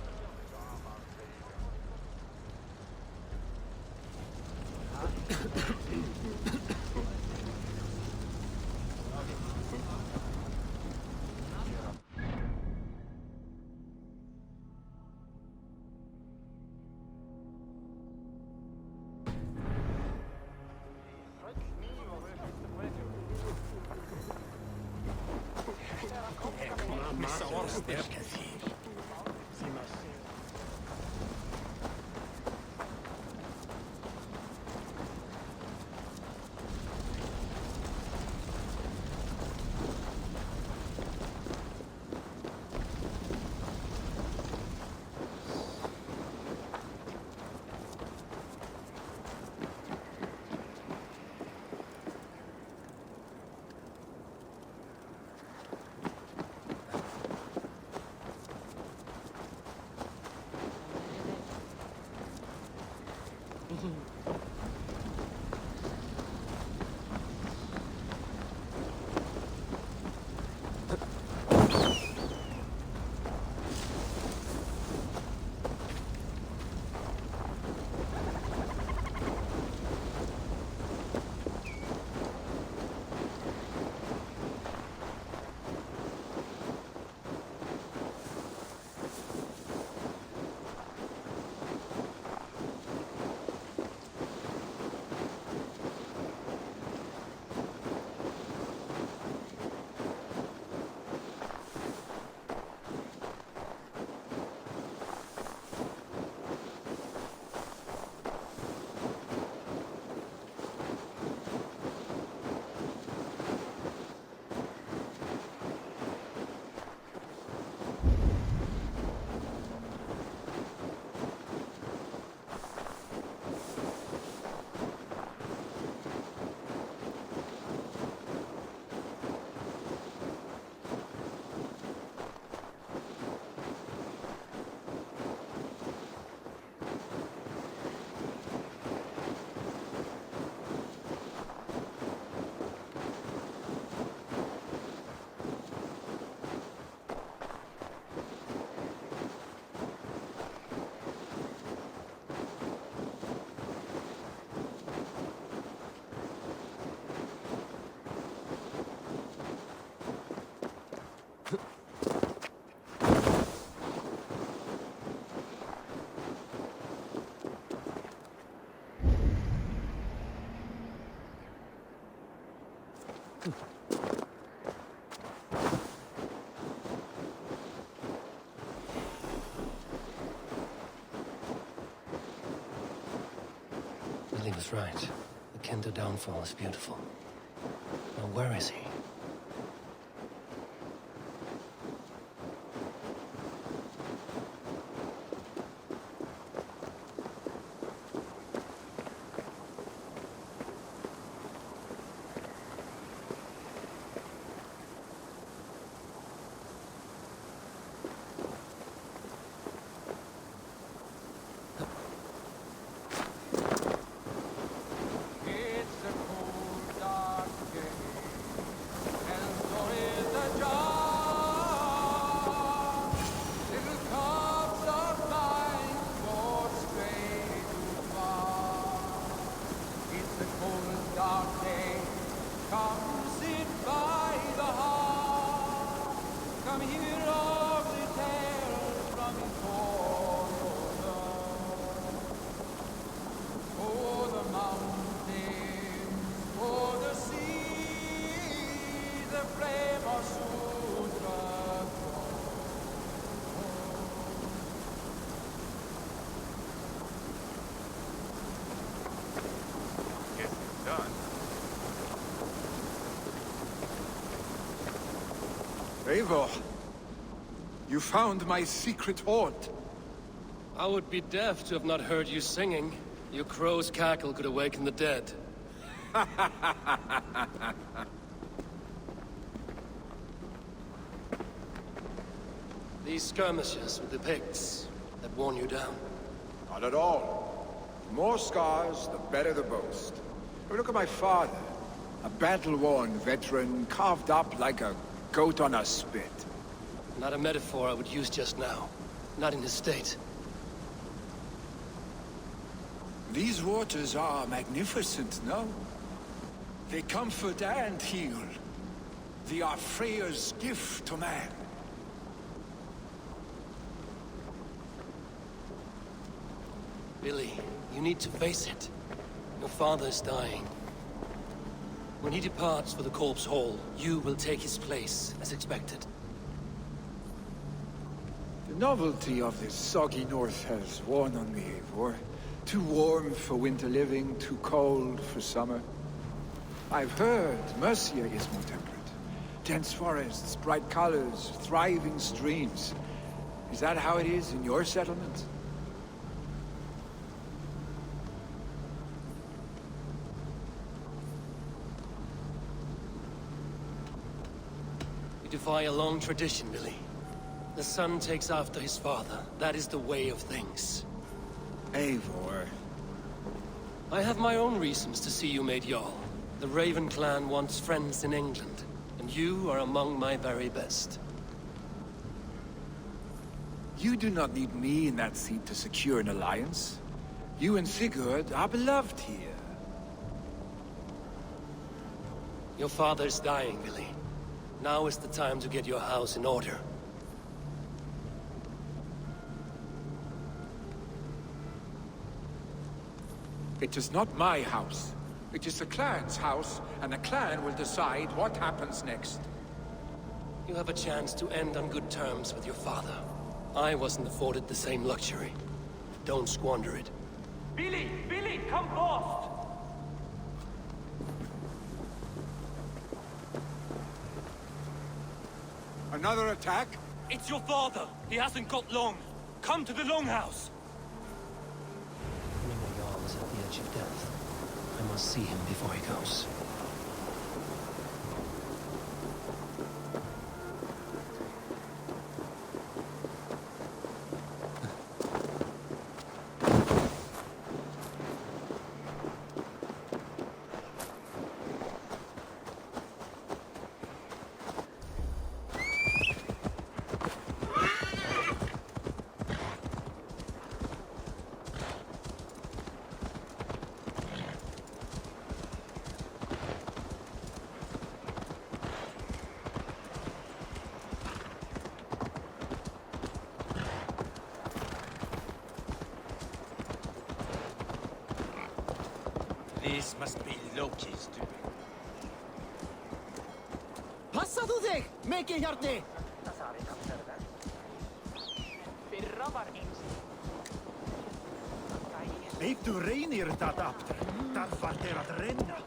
Speaker 4: Willie was right. The Kender downfall is beautiful. Now where is he?
Speaker 13: Eivor, you found my secret haunt.
Speaker 4: I would be deaf to have not heard you singing. Your crow's cackle could awaken the dead. These skirmishes with the Picts that worn you down?
Speaker 13: Not at all. The more scars, the better the boast. Look at my father. A battle-worn veteran, carved up like a goat on a spit.
Speaker 4: Not a metaphor I would use just now. Not in his state.
Speaker 14: These waters are magnificent, no? They comfort and heal. They are Freya's gift to man.
Speaker 4: Billy, you need to face it. Your father's dying. When he departs for the Corpse Hall, you will take his place, as expected.
Speaker 13: The novelty of this soggy north has worn on me, Eivor. Too warm for winter living, too cold for summer. I've heard Mercia is more temperate. Dense forests, bright colors, thriving streams. Is that how it is in your settlement?
Speaker 4: You defy a long tradition, Billy. The son takes after his father. That is the way of things.
Speaker 13: Eivor.
Speaker 4: I have my own reasons to see you made Jarl. The Raven clan wants friends in England, and you are among my very best.
Speaker 13: You do not need me in that seat to secure an alliance. You and Sigurd are beloved here.
Speaker 4: Your father's dying, Billy. Now is the time to get your house in order.
Speaker 13: It is not my house. It is the clan's house, and the clan will decide what happens next.
Speaker 4: You have a chance to end on good terms with your father. I wasn't afforded the same luxury. Don't squander it.
Speaker 12: Billy! Billy, come forth!
Speaker 13: Another attack?
Speaker 7: It's your father! He hasn't got long! Come to the Longhouse!
Speaker 4: Jarl is at the edge of death. I must see him before he goes.
Speaker 12: This must be Loki's doing.
Speaker 16: Passa þú þig, Miki Hjarni!
Speaker 17: Ef du reynir dat aftur, það var að renna.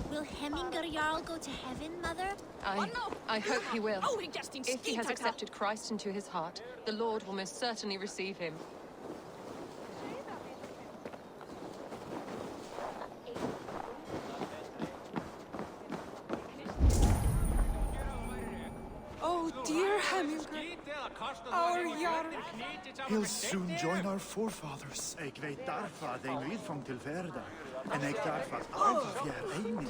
Speaker 1: Will Hemminger Jarl go to heaven, Mother?
Speaker 18: I hope he will.
Speaker 8: Oh, he just
Speaker 18: If he has accepted Christ into his heart, the Lord will most certainly receive him.
Speaker 2: Oh, dear Hemminger. Our Jarl.
Speaker 17: He'll soon join our forefathers. Ik weet daarvan de uitvang til verda. En ik daarvan alfa fjær eining.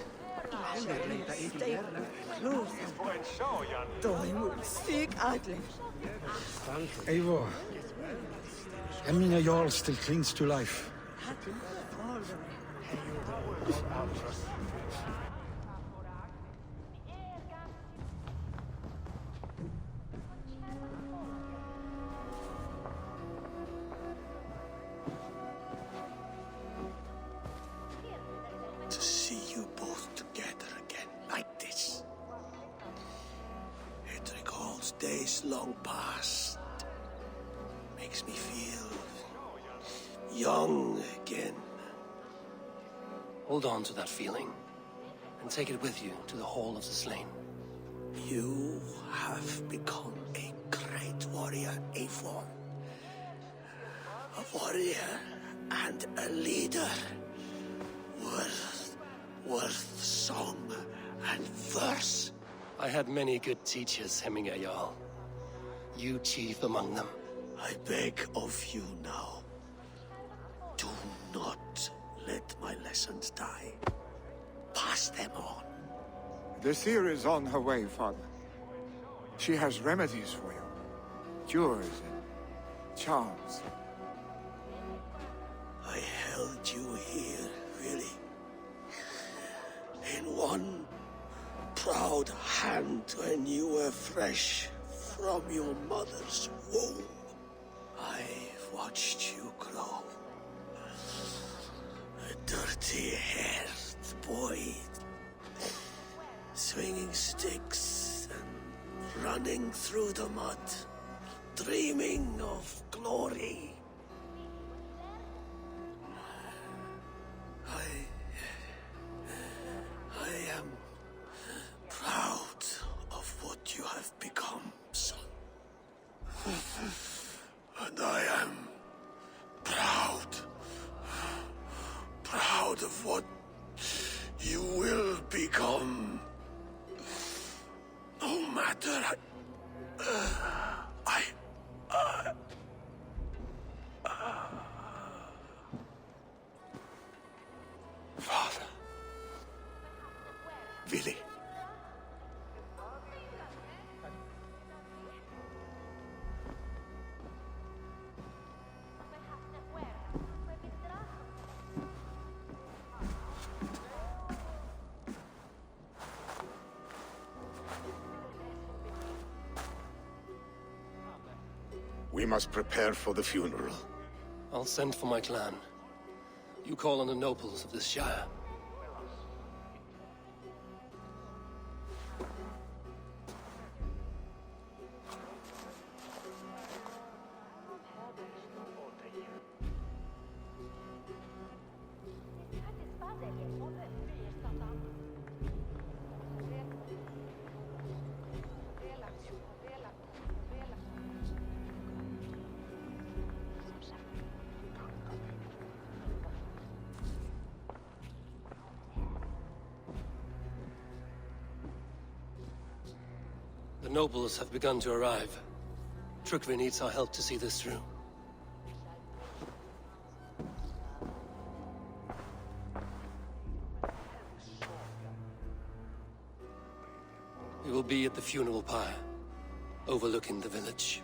Speaker 17: Alder leita edel
Speaker 19: Eivor, Hemminger Jarl still clings to life.
Speaker 10: To see you both together again like this. It recalls days long past. Makes me feel young again.
Speaker 4: Hold on to that feeling, and take it with you to the Hall of the Slain.
Speaker 10: You have become a great warrior, Eivor. A warrior and a leader. Worth song and verse.
Speaker 4: I had many good teachers, Hemminger Jarl. You chief among them.
Speaker 10: I beg of you now, do not let my lessons die. Pass them on.
Speaker 13: The seer is on her way, Father. She has remedies for you. Cures and charms.
Speaker 10: I held you here, really. In one proud hand when you were fresh from your mother's womb. I've watched you grow. A dirty-haired boy, swinging sticks and running through the mud, dreaming of glory. I am proud of what you have become, son. And I am proud of what you will become. No matter.
Speaker 13: Father.
Speaker 10: Willy.
Speaker 11: We must prepare for the funeral.
Speaker 4: I'll send for my clan. You call on the nobles of this shire. The nobles have begun to arrive. Trukvi needs our help to see this through. We will be at the funeral pyre, overlooking the village.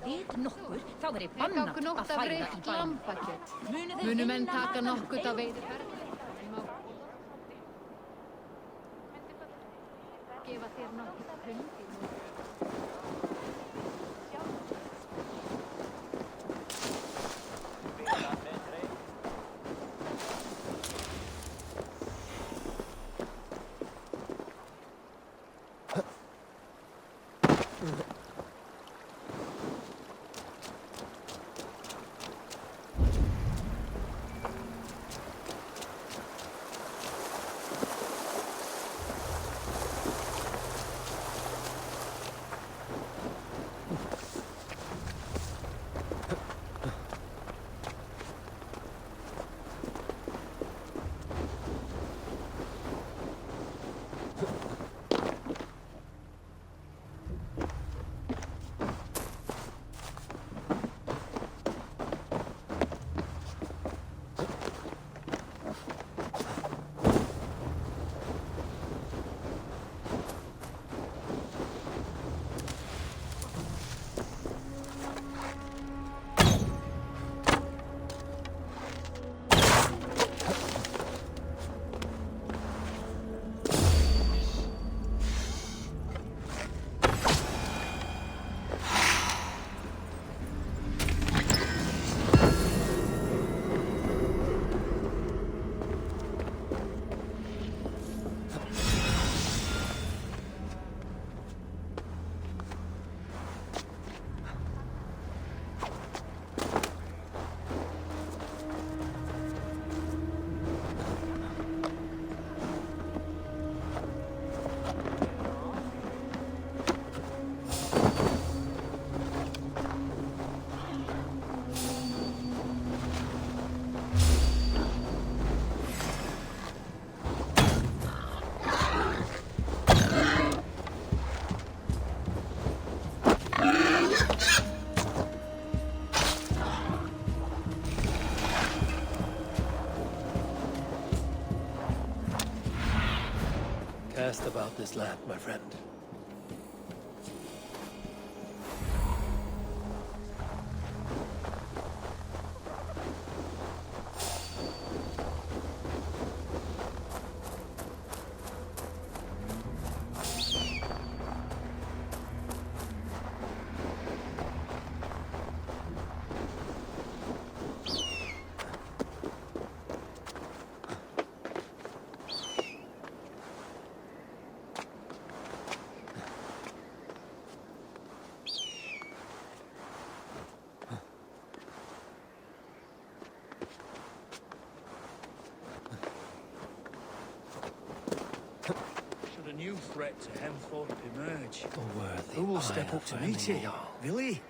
Speaker 2: Veit nokkur, þá er ég bannað að fæða í bænum. Munu menn taka nokkurt af veiðiferð? Gefa þér nokkur hundi?
Speaker 4: best about this land, my friend.
Speaker 17: Should a new threat to Hemthorpe emerge,
Speaker 4: A worthy
Speaker 17: who will step
Speaker 4: ire
Speaker 17: up to
Speaker 4: for
Speaker 17: meet it?
Speaker 4: Jarl.
Speaker 17: Billy?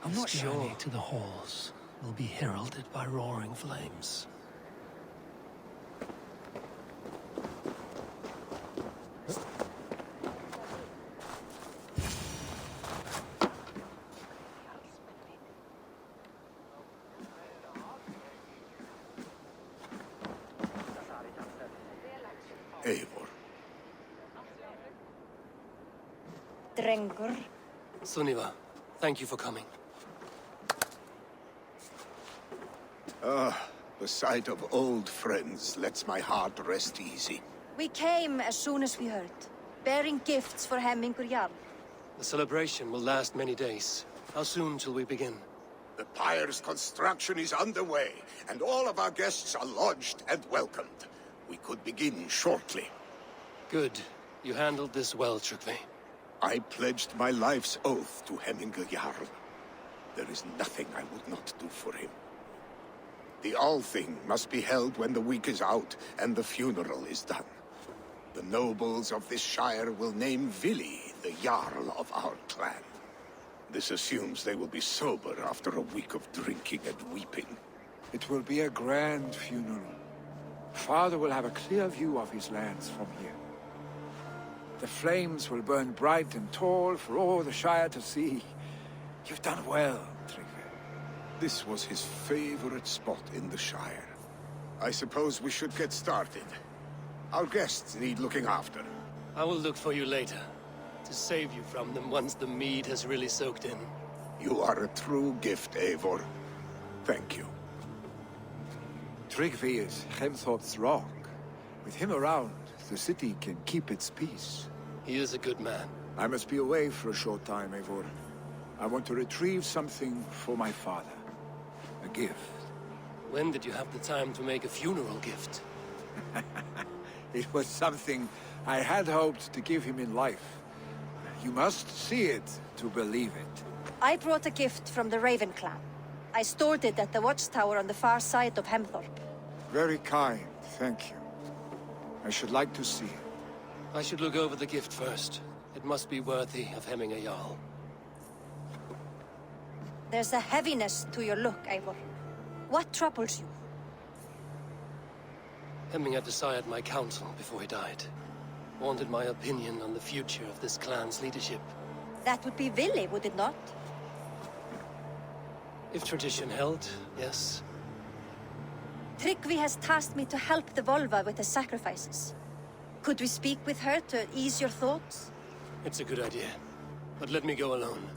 Speaker 17: I'm not
Speaker 4: His
Speaker 17: sure.
Speaker 4: journey to the halls will be heralded by roaring flames.
Speaker 11: Eivor.
Speaker 15: Drengur.
Speaker 4: Sunniva, thank you for coming.
Speaker 11: The sight of old friends lets my heart rest easy.
Speaker 15: We came as soon as we heard, bearing gifts for Hemmingur Jarl.
Speaker 4: The celebration will last many days. How soon till we begin?
Speaker 11: The pyre's construction is underway, and all of our guests are lodged and welcomed. We could begin shortly.
Speaker 4: Good. You handled this well, Tryggvi.
Speaker 11: I pledged my life's oath to Hemmingur Jarl. There is nothing I would not do for him. The Althing must be held when the week is out and the funeral is done. The nobles of this shire will name Vili the Jarl of our clan. This assumes they will be sober after a week of drinking and weeping.
Speaker 14: It will be a grand funeral. Father will have a clear view of his lands from here. The flames will burn bright and tall for all the Shire to see. You've done well, Tryggvi.
Speaker 11: This was his favorite spot in the Shire. I suppose we should get started. Our guests need looking after.
Speaker 4: I will look for you later, to save you from them once the mead has really soaked in.
Speaker 11: You are a true gift, Eivor. Thank you.
Speaker 14: Tryggvi is Hemthorpe's rock. With him around, the city can keep its peace.
Speaker 4: He is a good man.
Speaker 14: I must be away for a short time, Eivor. I want to retrieve something for my father. A gift.
Speaker 4: When did you have the time to make a funeral gift?
Speaker 14: It was something I had hoped to give him in life. You must see it to believe it.
Speaker 15: I brought a gift from the Raven clan. I stored it at the watchtower on the far side of Hemthorpe.
Speaker 14: Very kind, thank you. I should like to see it.
Speaker 4: I should look over the gift first. It must be worthy of Hemmingur Jarl.
Speaker 15: There's a heaviness to your look, Eivor. What troubles you?
Speaker 4: Hemmingur desired my counsel before he died. Wanted my opinion on the future of this clan's leadership.
Speaker 15: That would be Vili, would it not?
Speaker 4: If tradition held, yes.
Speaker 15: Tryggvi has tasked me to help the Volva with the sacrifices. Could we speak with her to ease your thoughts?
Speaker 4: It's a good idea. But let me go alone.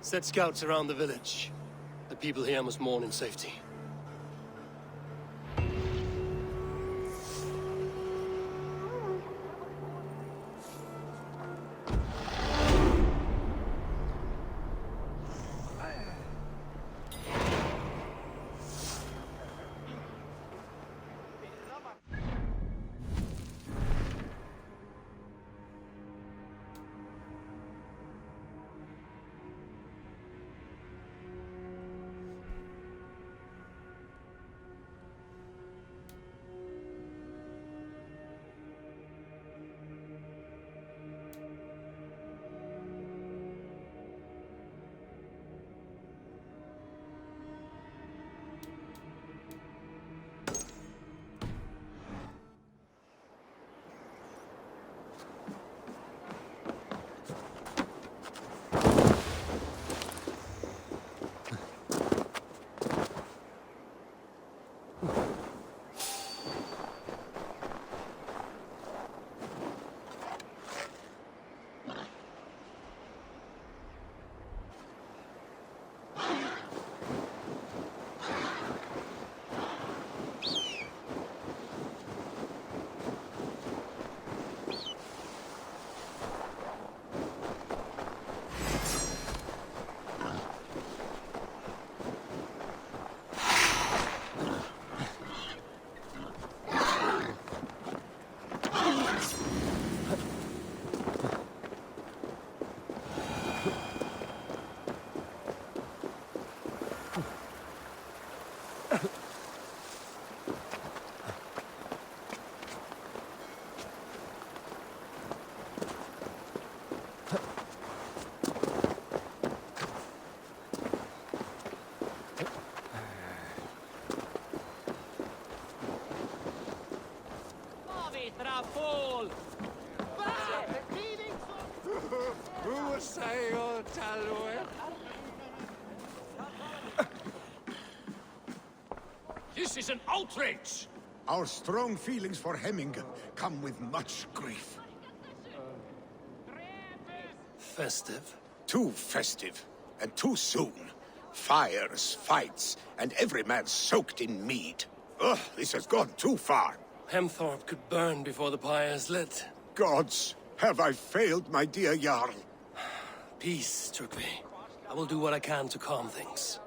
Speaker 4: Set scouts around the village. The people here must mourn in safety.
Speaker 6: This is an outrage!
Speaker 11: Our strong feelings for Hemming come with much grief.
Speaker 4: Festive?
Speaker 11: Too festive, and too soon. Fires, fights, and every man soaked in mead. Ugh, this has gone too far.
Speaker 4: Hemthorpe could burn before the pyre is lit.
Speaker 11: Gods, have I failed my dear Jarl?
Speaker 4: Peace, Trygve. I will do what I can to calm things.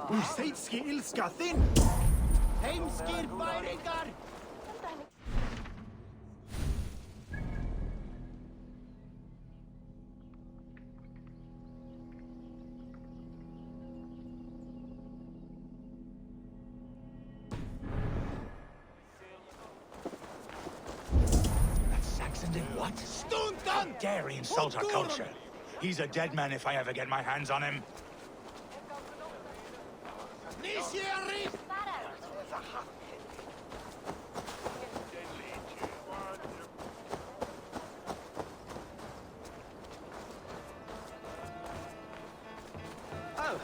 Speaker 17: Ursætski ilska þinn! Heimskir bæringar!
Speaker 6: Saxon did what? How dare he insult our culture? He's a dead man if I ever get my hands on him.
Speaker 12: Oh.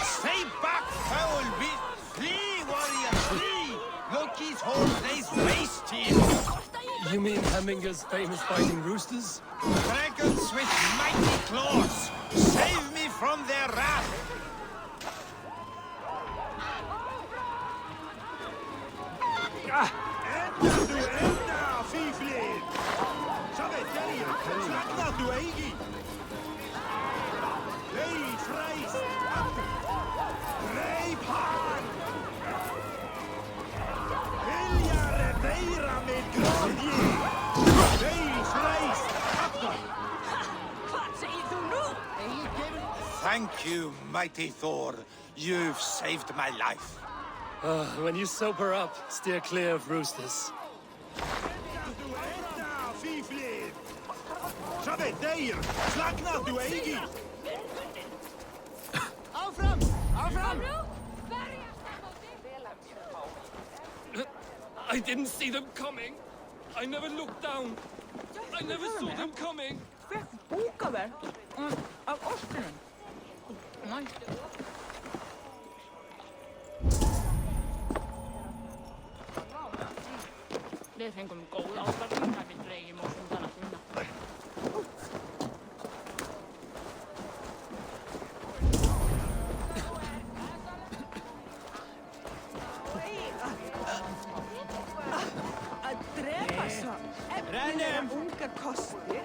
Speaker 12: Stay back, foul beast! Flee, warrior, flee! Loki's whole place waste here!
Speaker 4: You mean Hemminger's famous fighting roosters?
Speaker 12: Dragons with mighty claws! Save me from their wrath!
Speaker 17: Enda, fíflin! Sjáðu, Delja, slagnaðu eigi! Leið, fræst! Greip hann! Viljar veira með gróðji! Leið, fræst!
Speaker 2: Hvað segir þú nú?
Speaker 12: Thank you, mighty Thor. You've saved my life.
Speaker 4: When you sober up, steer clear of roosters.
Speaker 17: Enda, fíflin! Sjáðu, Delja, slagnaðu eigi!
Speaker 16: Áfram! Áfram!
Speaker 4: I didn't see them coming. I never looked down. I never saw them coming.
Speaker 8: Bókaverk af ostinum.
Speaker 2: Við fengum góð ástæðum að við dregjum og fundana finna.
Speaker 8: Að drepa svo efnilega unga kosti.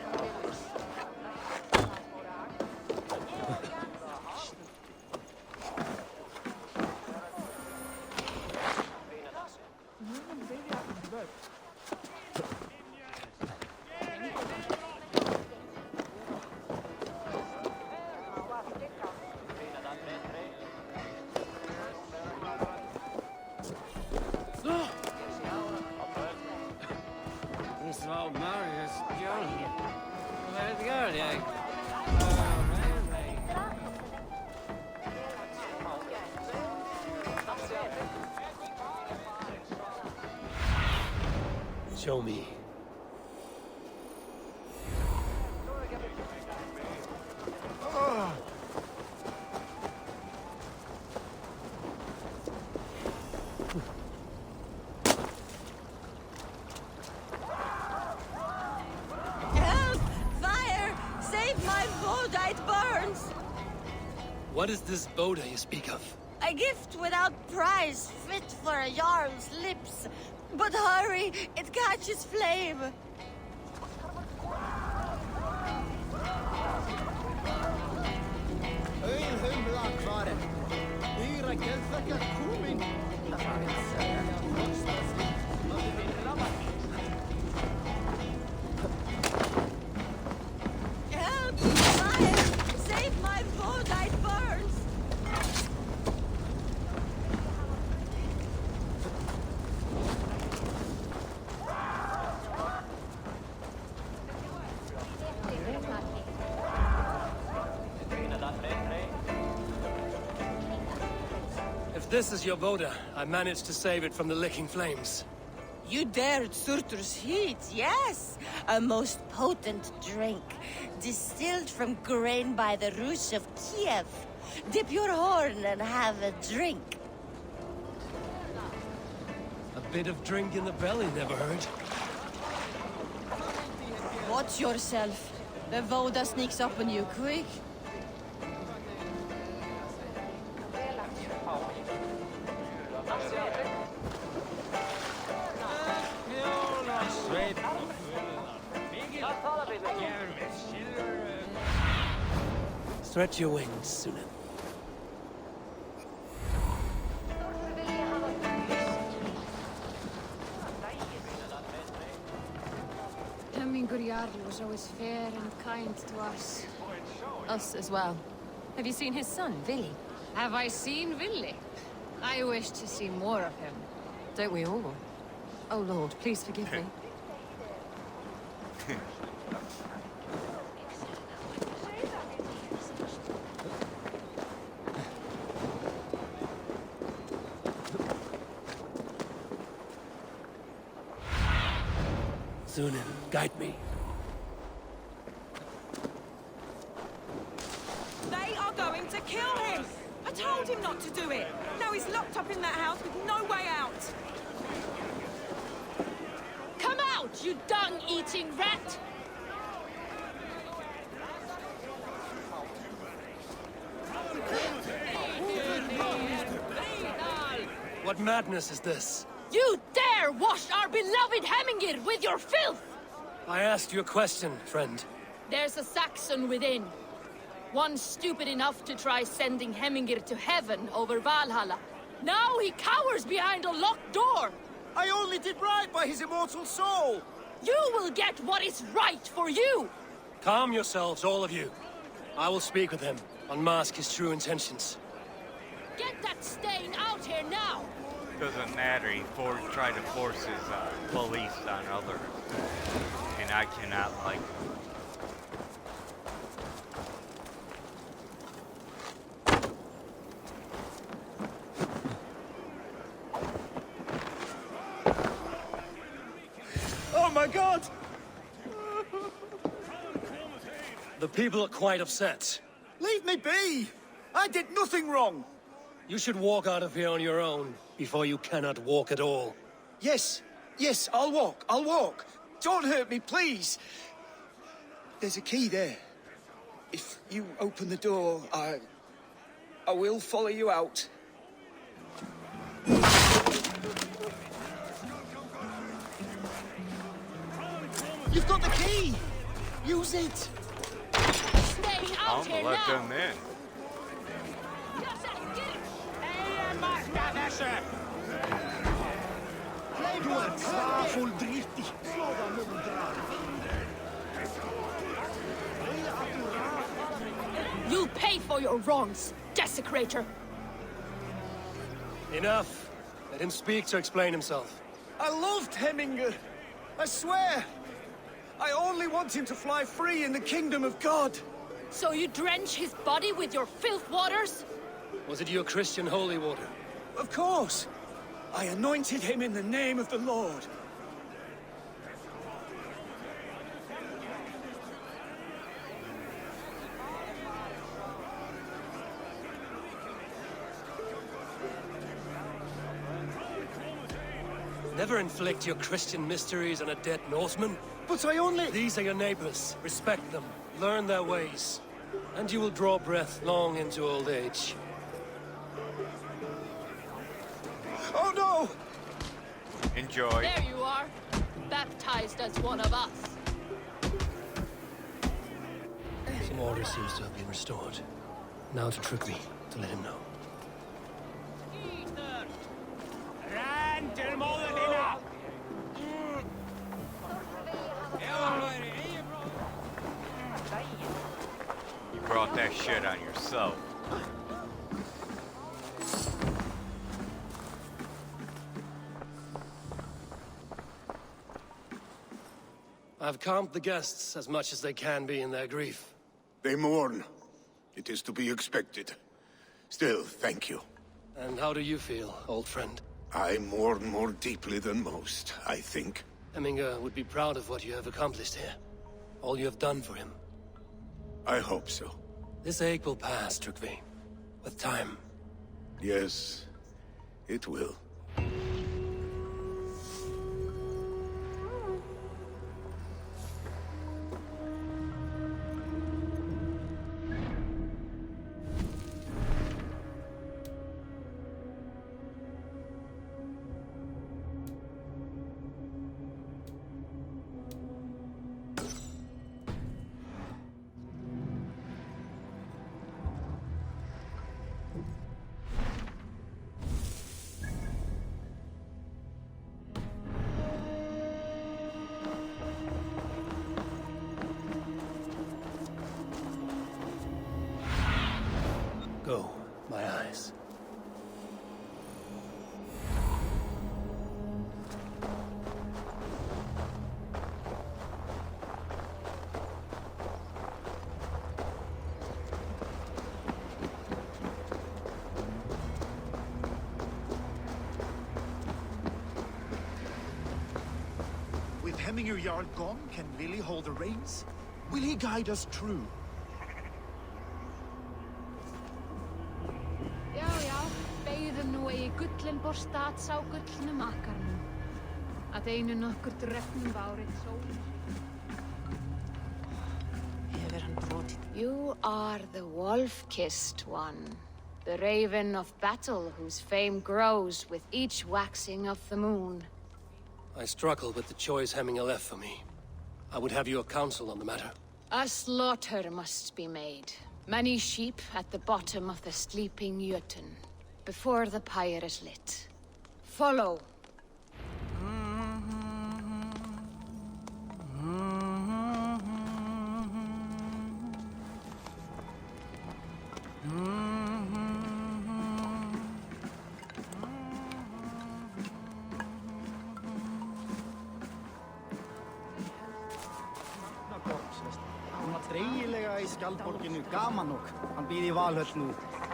Speaker 12: Marius, John. Where's the girl, yeah?
Speaker 4: Show me. What is this Boda you speak of?
Speaker 15: A gift without price, fit for a Jarl's lips. But hurry, it catches flame. Help! Fire! Save my Boda, it burns!
Speaker 4: this is your Voda, I managed to save it from the licking flames.
Speaker 8: You dared Surtur's heat, yes. A most potent drink, distilled from grain by the Rus of Kiev. Dip your horn and have a drink.
Speaker 4: A bit of drink in the belly never hurt.
Speaker 2: Watch yourself. The Voda sneaks up on you quick.
Speaker 4: Stretch your wings, Sunan.
Speaker 2: Hemmingur Jarl was always fair and kind to us.
Speaker 18: Us as well. Have you seen his son, Vili?
Speaker 2: Have I seen Vili? I wish to see more of him.
Speaker 18: Don't we all? Oh Lord, please forgive me.
Speaker 4: Sunan, guide me.
Speaker 8: They are going to kill him! I told him not to do it! Now he's locked up in that house with no way out!
Speaker 2: Come out, you dung-eating rat!
Speaker 4: What madness is this?
Speaker 2: You dare wash our beloved Hemmingir with your filth!
Speaker 4: I asked you a question, friend.
Speaker 2: There's a Saxon within. One stupid enough to try sending Hemmingir to heaven over Valhalla. Now he cowers behind a locked door!
Speaker 12: I only did right by his immortal soul!
Speaker 2: You will get what is right for you!
Speaker 4: Calm yourselves, all of you. I will speak with him, unmask his true intentions.
Speaker 2: Get that stain out here now!
Speaker 3: Doesn't matter, he tried to force his police on others. And I cannot like him.
Speaker 12: Oh my god!
Speaker 4: The people are quite upset.
Speaker 12: Leave me be! I did nothing wrong!
Speaker 4: You should walk out of here on your own, before you cannot walk at all.
Speaker 12: Yes, yes, I'll walk. Don't hurt me, please! There's a key there. If you open the door, I will follow you out. You've got the key! Use it!
Speaker 2: Stay out here
Speaker 3: let
Speaker 2: now!
Speaker 3: them in.
Speaker 17: Du är kvarfull driftig.
Speaker 2: You'll pay for your wrongs, desecrator!
Speaker 4: Enough. Let him speak to explain himself.
Speaker 12: I loved Hemminger. I swear. I only want him to fly free in the kingdom of God.
Speaker 2: So you drench his body with your filth waters?
Speaker 4: Was it your Christian holy water?
Speaker 12: Of course. I anointed him in the name of the Lord.
Speaker 4: Never inflict your Christian mysteries on a dead Norseman.
Speaker 12: But I only...
Speaker 4: These are your neighbors. Respect them. Learn their ways. And you will draw breath long into old age.
Speaker 12: Oh no!
Speaker 3: Enjoy.
Speaker 2: There you are, baptized as one of us.
Speaker 4: Some order seems to have been restored. Now to Trygvi, to let him know.
Speaker 3: You brought that shit on yourself.
Speaker 4: I've calmed the guests as much as they can be in their grief.
Speaker 11: They mourn. It is to be expected. Still, thank you.
Speaker 4: And how do you feel, old friend?
Speaker 11: I mourn more deeply than most, I think.
Speaker 4: Hemminger would be proud of what you have accomplished here. All you have done for him.
Speaker 11: I hope so.
Speaker 4: This ache will pass, Trygve. With time.
Speaker 11: Yes, it will.
Speaker 4: Go, my eyes.
Speaker 17: With Hemminger Jarl gone, can Willy hold the reins? Will he guide us true?
Speaker 2: Já, já, beigðum nú eigi gullin borstat sá gullnum akkarnum. Að einu nokkur drefnum bárið sólum. You are the wolf-kissed one. The raven of battle whose fame grows with each waxing of the moon.
Speaker 4: I struggle with the choice Hemminger left for me. I would have your counsel on the matter.
Speaker 2: A slaughter must be made. Many sheep at the bottom of the sleeping Jötun, before the pyre is lit. Follow.
Speaker 16: Hann var dreigilega í skjaldborginu Gamanok. Hann býð í Valhöll nú.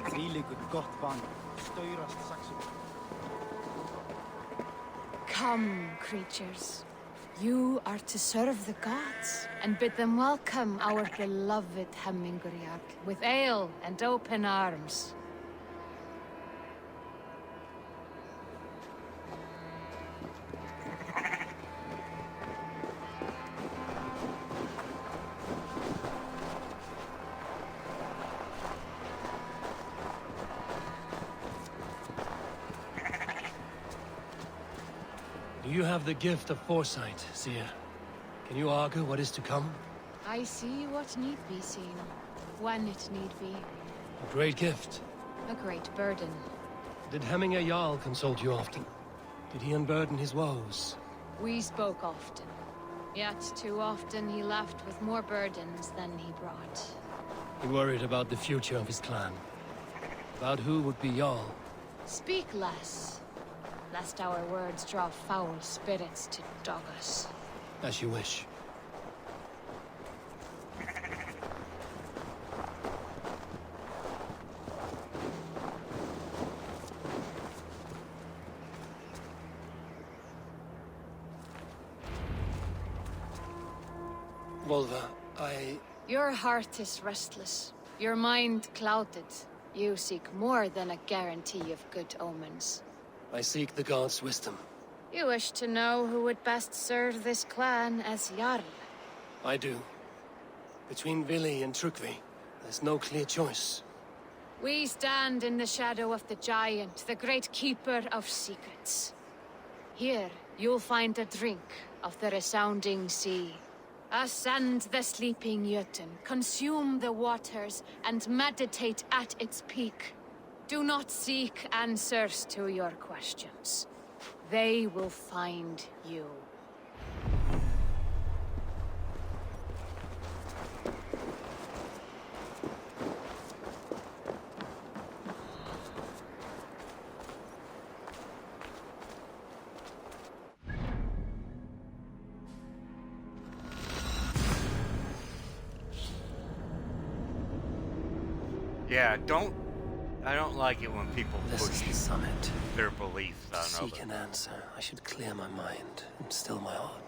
Speaker 16: Þvílíkur gott bann. Staurast saxum.
Speaker 2: Come, creatures. You are to serve the gods, and bid them welcome our beloved Hemmingerjarl with ale and open arms.
Speaker 4: Do you have the gift of foresight, Seer? Can you argue what is to come?
Speaker 2: I see what need be seen, when it need be.
Speaker 4: A great gift.
Speaker 2: A great burden.
Speaker 4: Did Hemminger Jarl consult you often? Did he unburden his woes?
Speaker 2: We spoke often. Yet too often he left with more burdens than he brought.
Speaker 4: He worried about the future of his clan. About who would be Jarl.
Speaker 2: Speak less, lest our words draw foul spirits to dog us.
Speaker 4: As you wish. Volva,
Speaker 2: Your heart is restless, your mind clouded. You seek more than a guarantee of good omens.
Speaker 4: I seek the gods' wisdom.
Speaker 2: You wish to know who would best serve this clan as Jarl.
Speaker 4: I do. Between Vili and Trygve, there's no clear choice.
Speaker 2: We stand in the shadow of the giant, the great keeper of secrets. Here, you'll find a drink of the resounding sea. Ascend the sleeping Jötun, consume the waters, and meditate at its peak. Do not seek answers to your questions. They will find you.
Speaker 3: Yeah, don't I don't like it when people
Speaker 4: This is
Speaker 3: push
Speaker 4: the summit.
Speaker 3: their beliefs
Speaker 4: To
Speaker 3: on
Speaker 4: seek
Speaker 3: others.
Speaker 4: an answer, I should clear my mind and still my heart.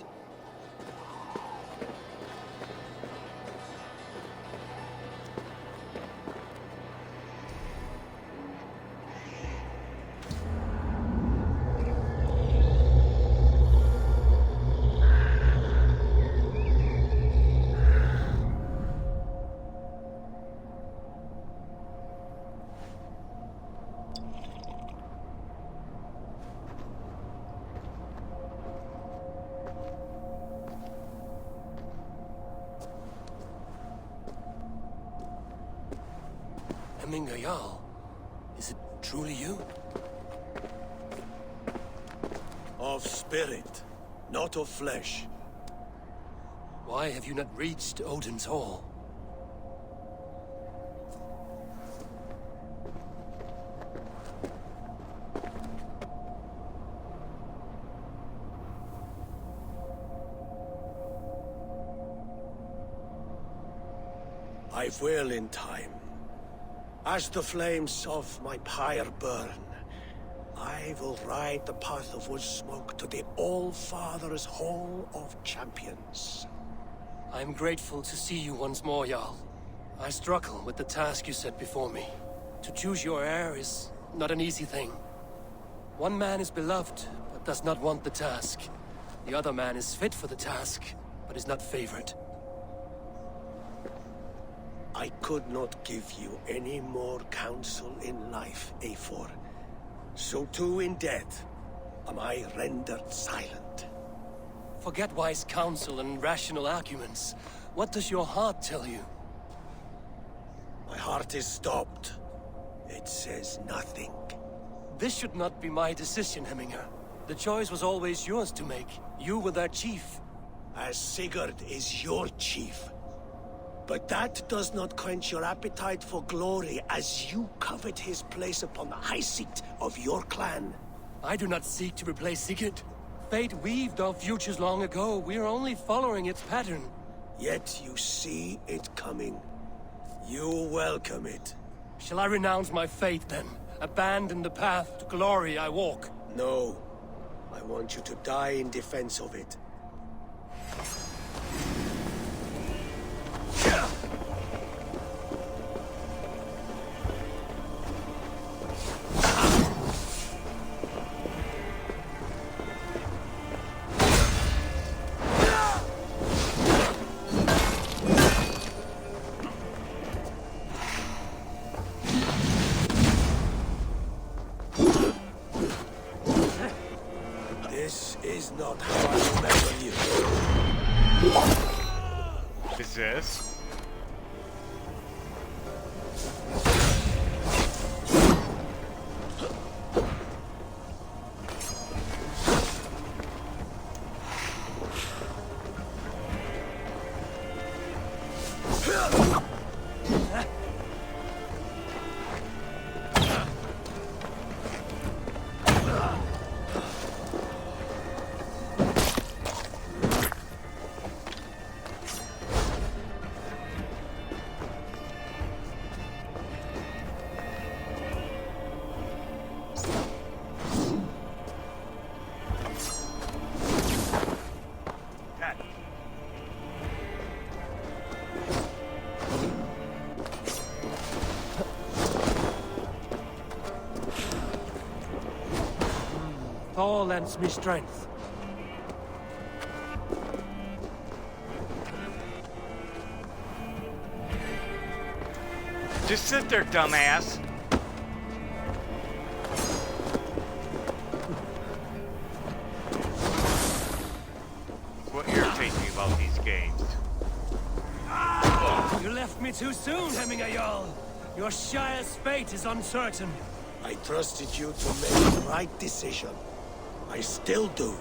Speaker 4: Jarl, is it truly you?
Speaker 10: Of spirit, not of flesh.
Speaker 4: Why have you not reached Odin's Hall?
Speaker 10: I will in time. As the flames of my pyre burn, I will ride the path of wood smoke to the All-Father's Hall of Champions.
Speaker 4: I am grateful to see you once more, Jarl. I struggle with the task you set before me. To choose your heir is not an easy thing. One man is beloved, but does not want the task. The other man is fit for the task, but is not favored.
Speaker 10: I could not give you any more counsel in life, Eivor. So too in death am I rendered silent.
Speaker 4: Forget wise counsel and rational arguments. What does your heart tell you?
Speaker 10: My heart is stopped. It says nothing.
Speaker 4: This should not be my decision, Hemminger. The choice was always yours to make. You were their chief.
Speaker 10: As Sigurd is your chief. But that does not quench your appetite for glory as you covet his place upon the high seat of your clan.
Speaker 4: I do not seek to replace Sigurd. Fate weaved our futures long ago. We are only following its pattern.
Speaker 10: Yet you see it coming. You welcome it.
Speaker 4: Shall I renounce my faith then? Abandon the path to glory I walk?
Speaker 10: No. I want you to die in defense of it. This is not how I remember you.
Speaker 3: Is this?
Speaker 4: Thor lends me strength.
Speaker 3: Just sit there, dumbass. What irritates me about these games?
Speaker 4: You left me too soon, Hemminger Jarl. Your Shire's fate is uncertain.
Speaker 10: I trusted you to make the right decision. I still do.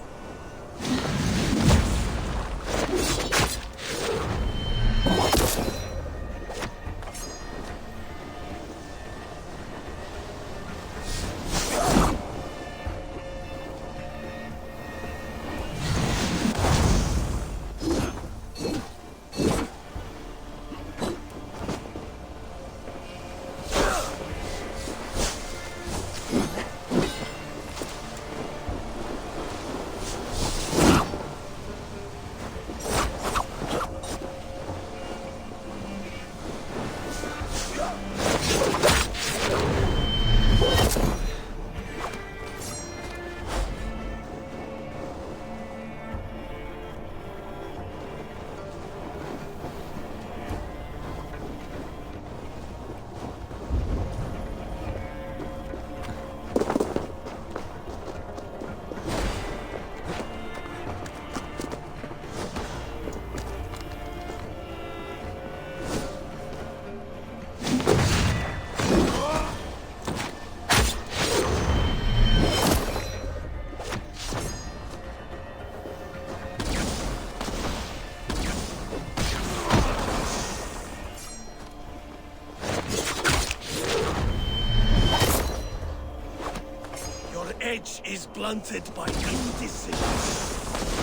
Speaker 10: edge is blunted by indecision.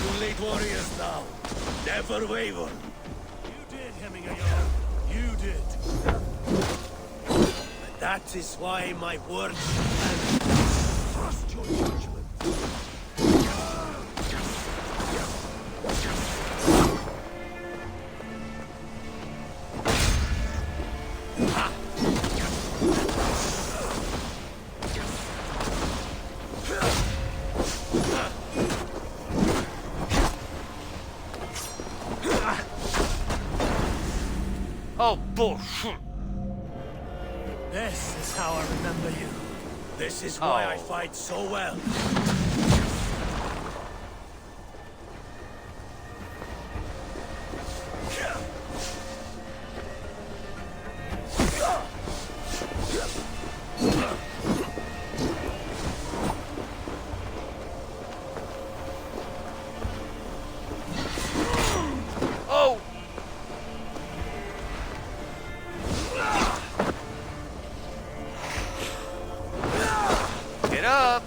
Speaker 10: You late warriors now, never waver.
Speaker 4: You did, Hemingway. You did.
Speaker 10: And that is why my words stand. Trust your judgment.
Speaker 3: Oh, bullshit!
Speaker 4: This is how I remember you.
Speaker 10: This is why I fight so well.
Speaker 3: Oh! Get up!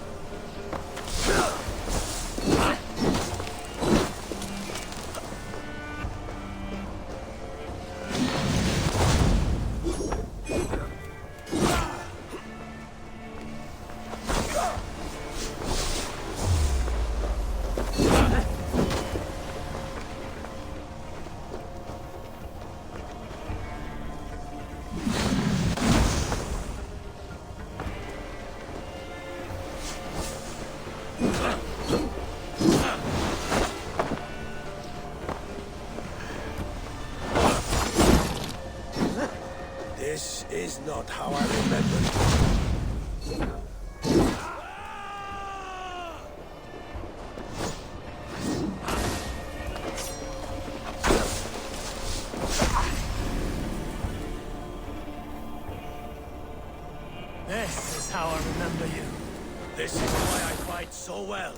Speaker 10: This is not how I remember it.
Speaker 4: This is how I remember you.
Speaker 10: This is why I fight so well.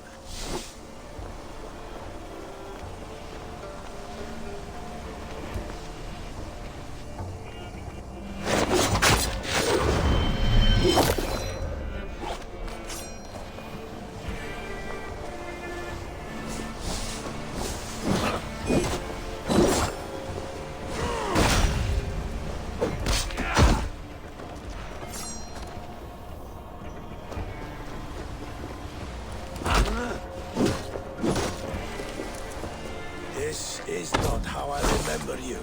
Speaker 10: This is not how I remember you.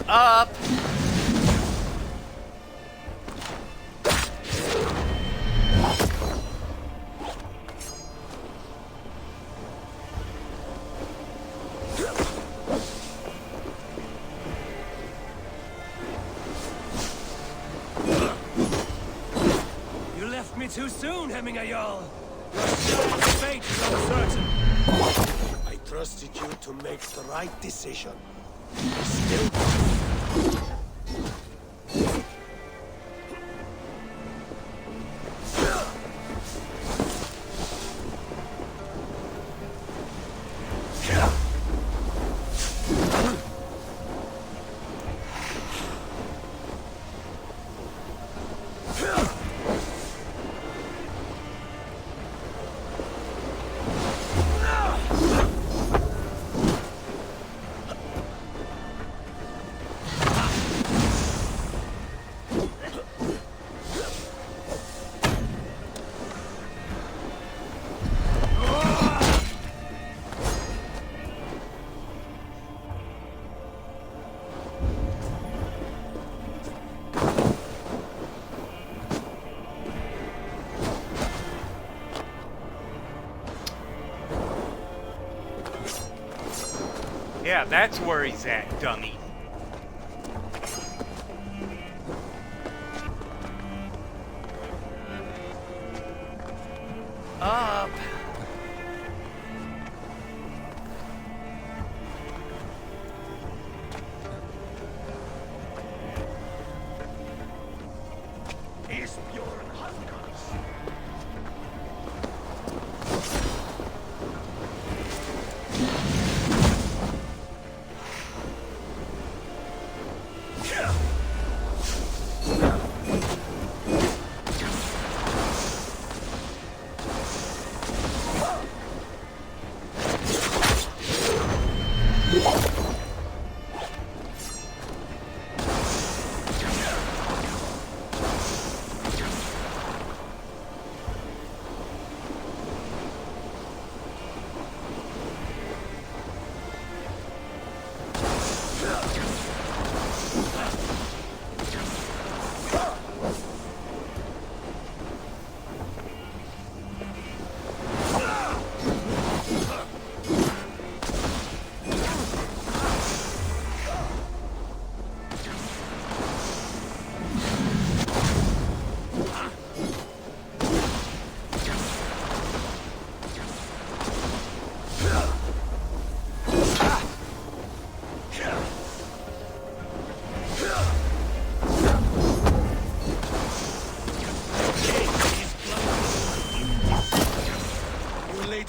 Speaker 3: Up!
Speaker 4: You left me too soon, Hemingway. Your fate is uncertain.
Speaker 10: I trusted you to make the right decision. Still.
Speaker 3: Yeah, that's where he's at, dummy. Up.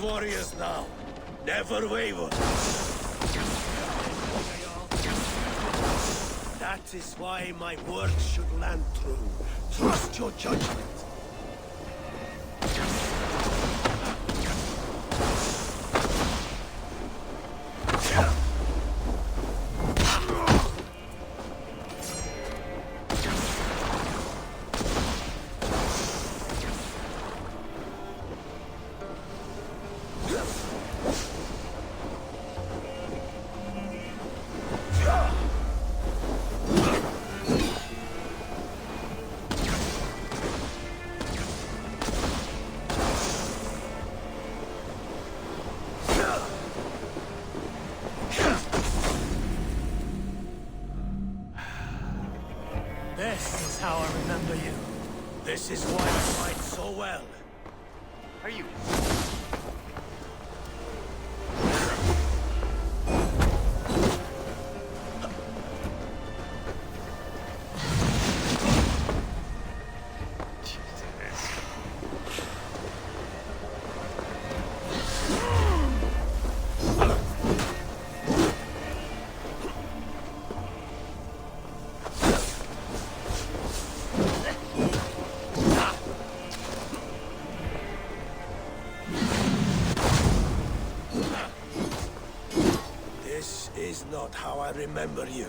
Speaker 10: Warriors now. Never waver. That is why my words should land true. Trust your judgment.
Speaker 4: This is how I remember you.
Speaker 10: This is why I fight so well.
Speaker 3: Are you?
Speaker 10: This is not how I remember you.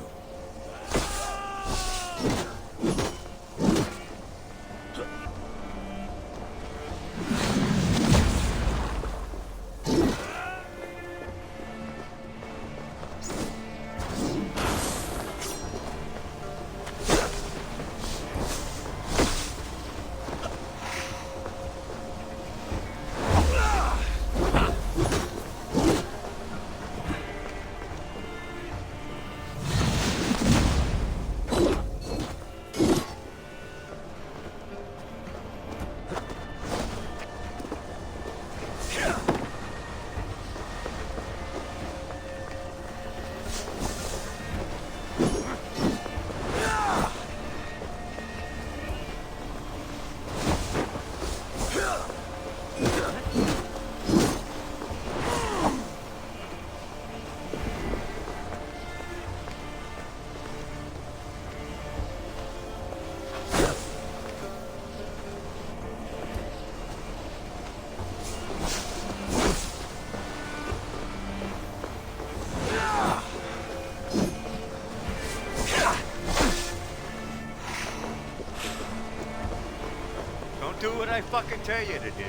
Speaker 3: Do what I fucking tell you to do.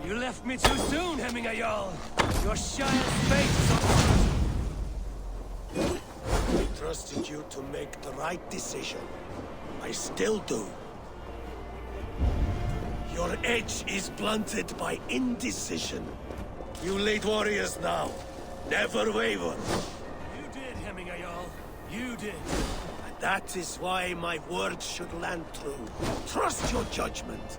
Speaker 4: You left me too soon, Hemminger Jarl. Your Shire's fate is on...
Speaker 10: I trusted you to make the right decision. I still do. Your edge is blunted by indecision. You lead warriors now. Never waver.
Speaker 4: You did, Hemminger Jarl. You did.
Speaker 10: And that is why my words should land true. Trust your judgment.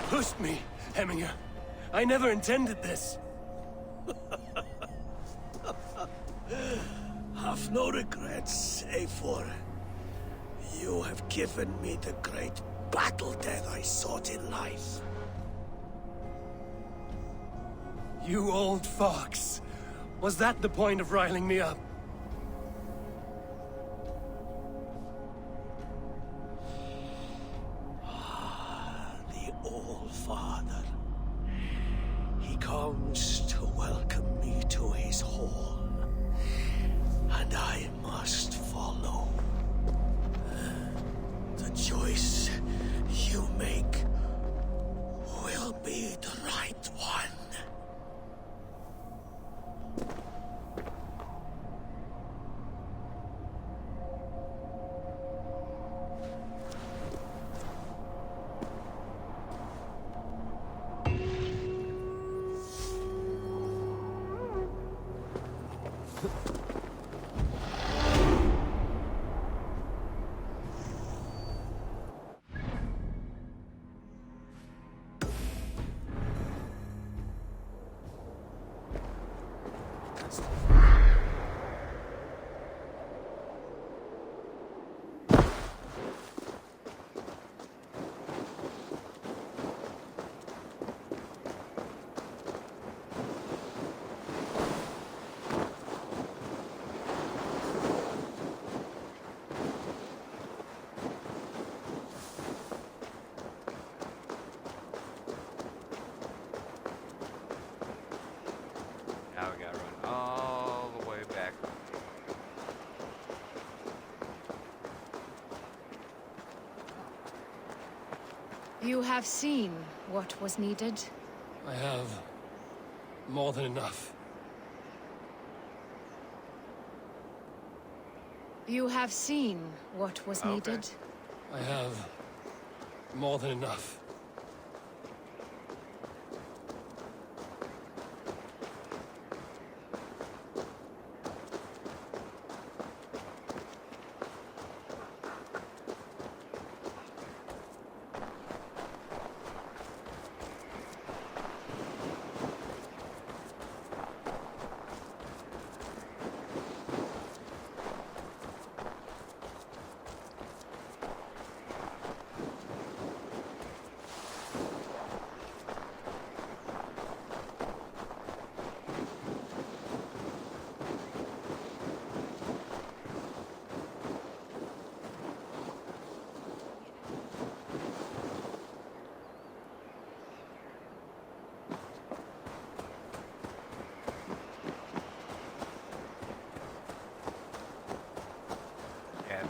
Speaker 4: Pushed me, Hemminger. I never intended this.
Speaker 10: Have no regrets, Eivor. You have given me the great battle death I sought in life.
Speaker 4: You old fox. Was that the point of riling me up?
Speaker 10: Father. He comes to welcome me to his hall, and I must follow. The choice you make will be the right one.
Speaker 3: Now we gotta run all the way back.
Speaker 2: You have seen what was needed.
Speaker 4: I have more than enough.
Speaker 2: You have seen what was needed.
Speaker 4: I have more than enough.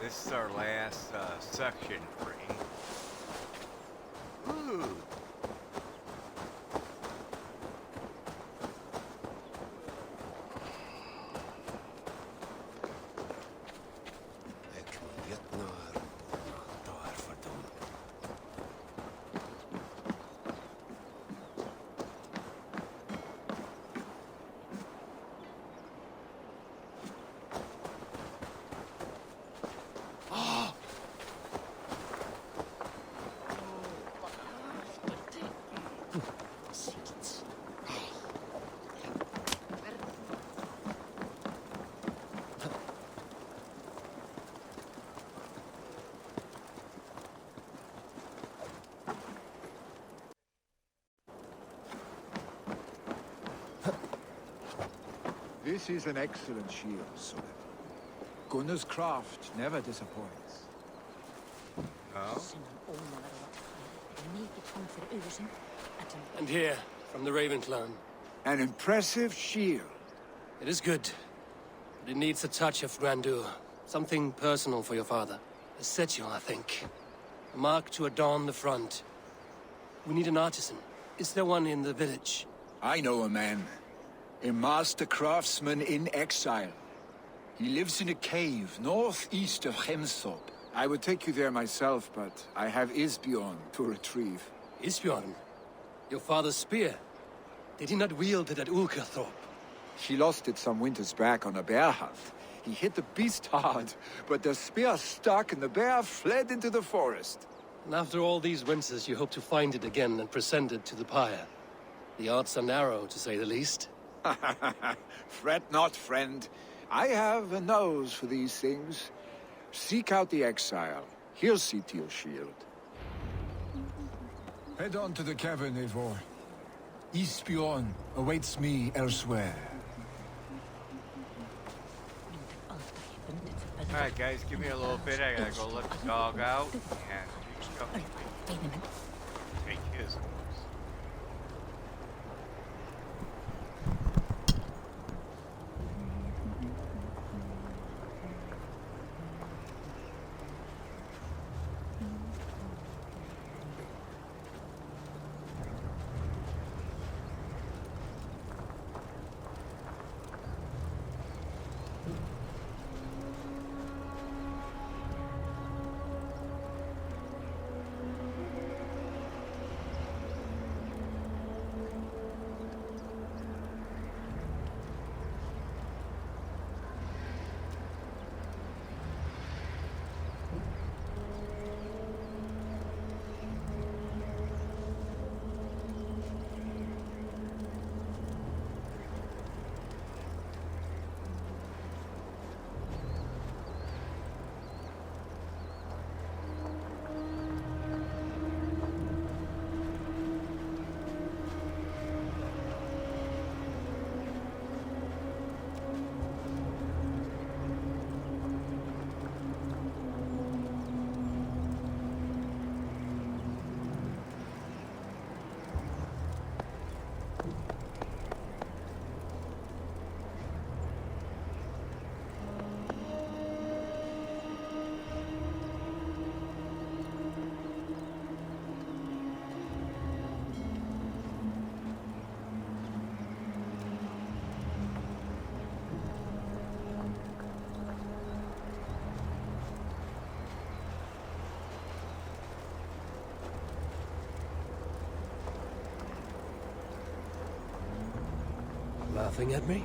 Speaker 3: This is our last section for England. Ooh.
Speaker 14: This is an excellent shield, son. Gunnar's craft never disappoints.
Speaker 3: Oh?
Speaker 4: And here, from the Raven clan.
Speaker 14: An impressive shield.
Speaker 4: It is good, but it needs a touch of grandeur. Something personal for your father. A sigil, I think. A mark to adorn the front. We need an artisan. Is there one in the village?
Speaker 14: I know a man. A master craftsman in exile. He lives in a cave northeast of Hemthorpe. I would take you there myself, but I have Isbjorn to retrieve.
Speaker 4: Isbjorn? Your father's spear? Did he not wield it at Ulkerthorpe?
Speaker 14: He lost it some winters back on a bear hunt. He hit the beast hard, but the spear stuck and the bear fled into the forest.
Speaker 4: And after all these winters, you hope to find it again and present it to the pyre. The odds are narrow, to say the least.
Speaker 14: Fret not, friend. I have a nose for these things. Seek out the exile. He'll see to your shield.
Speaker 19: Head on to the cavern, Eivor. Isbjorn awaits me elsewhere.
Speaker 3: Alright guys, give me a little bit. I gotta go let the dog out and take his horse.
Speaker 4: Laughing at me?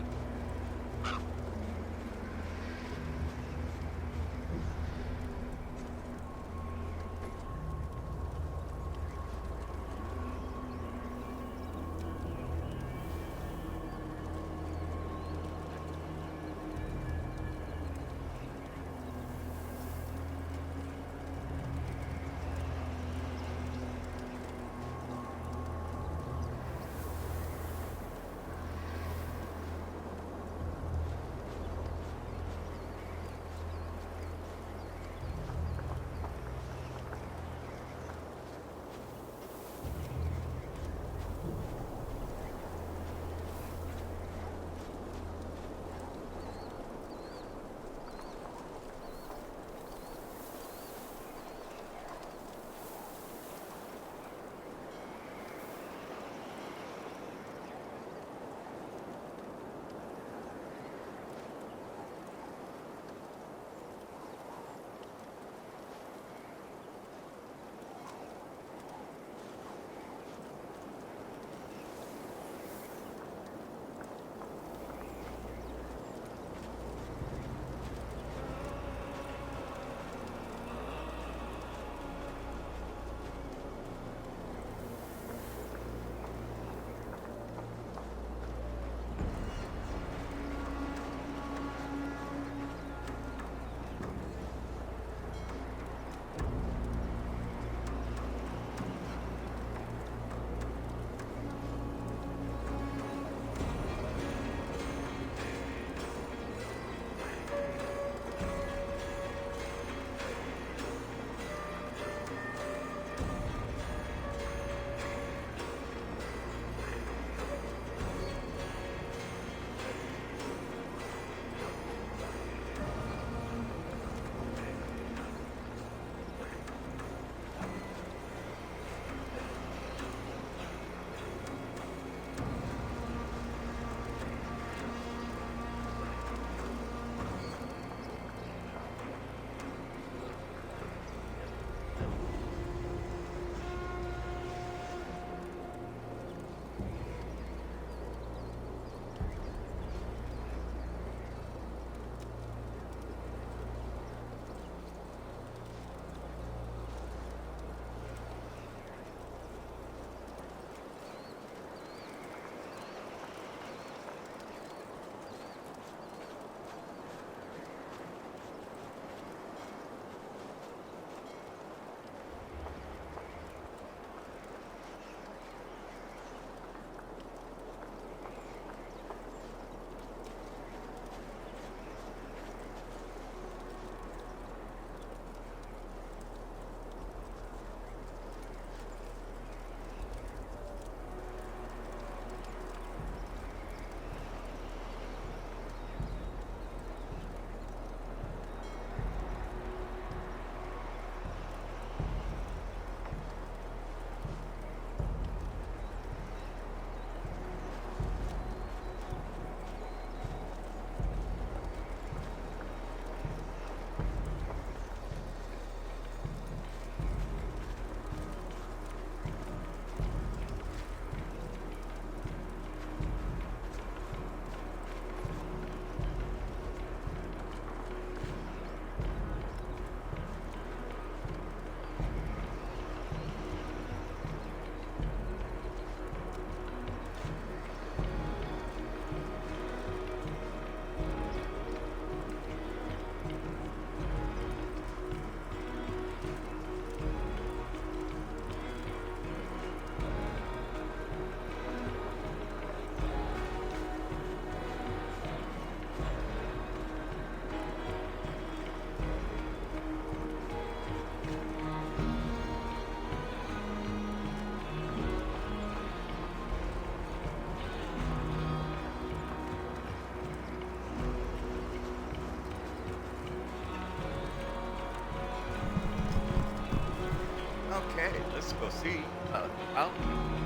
Speaker 3: let's go see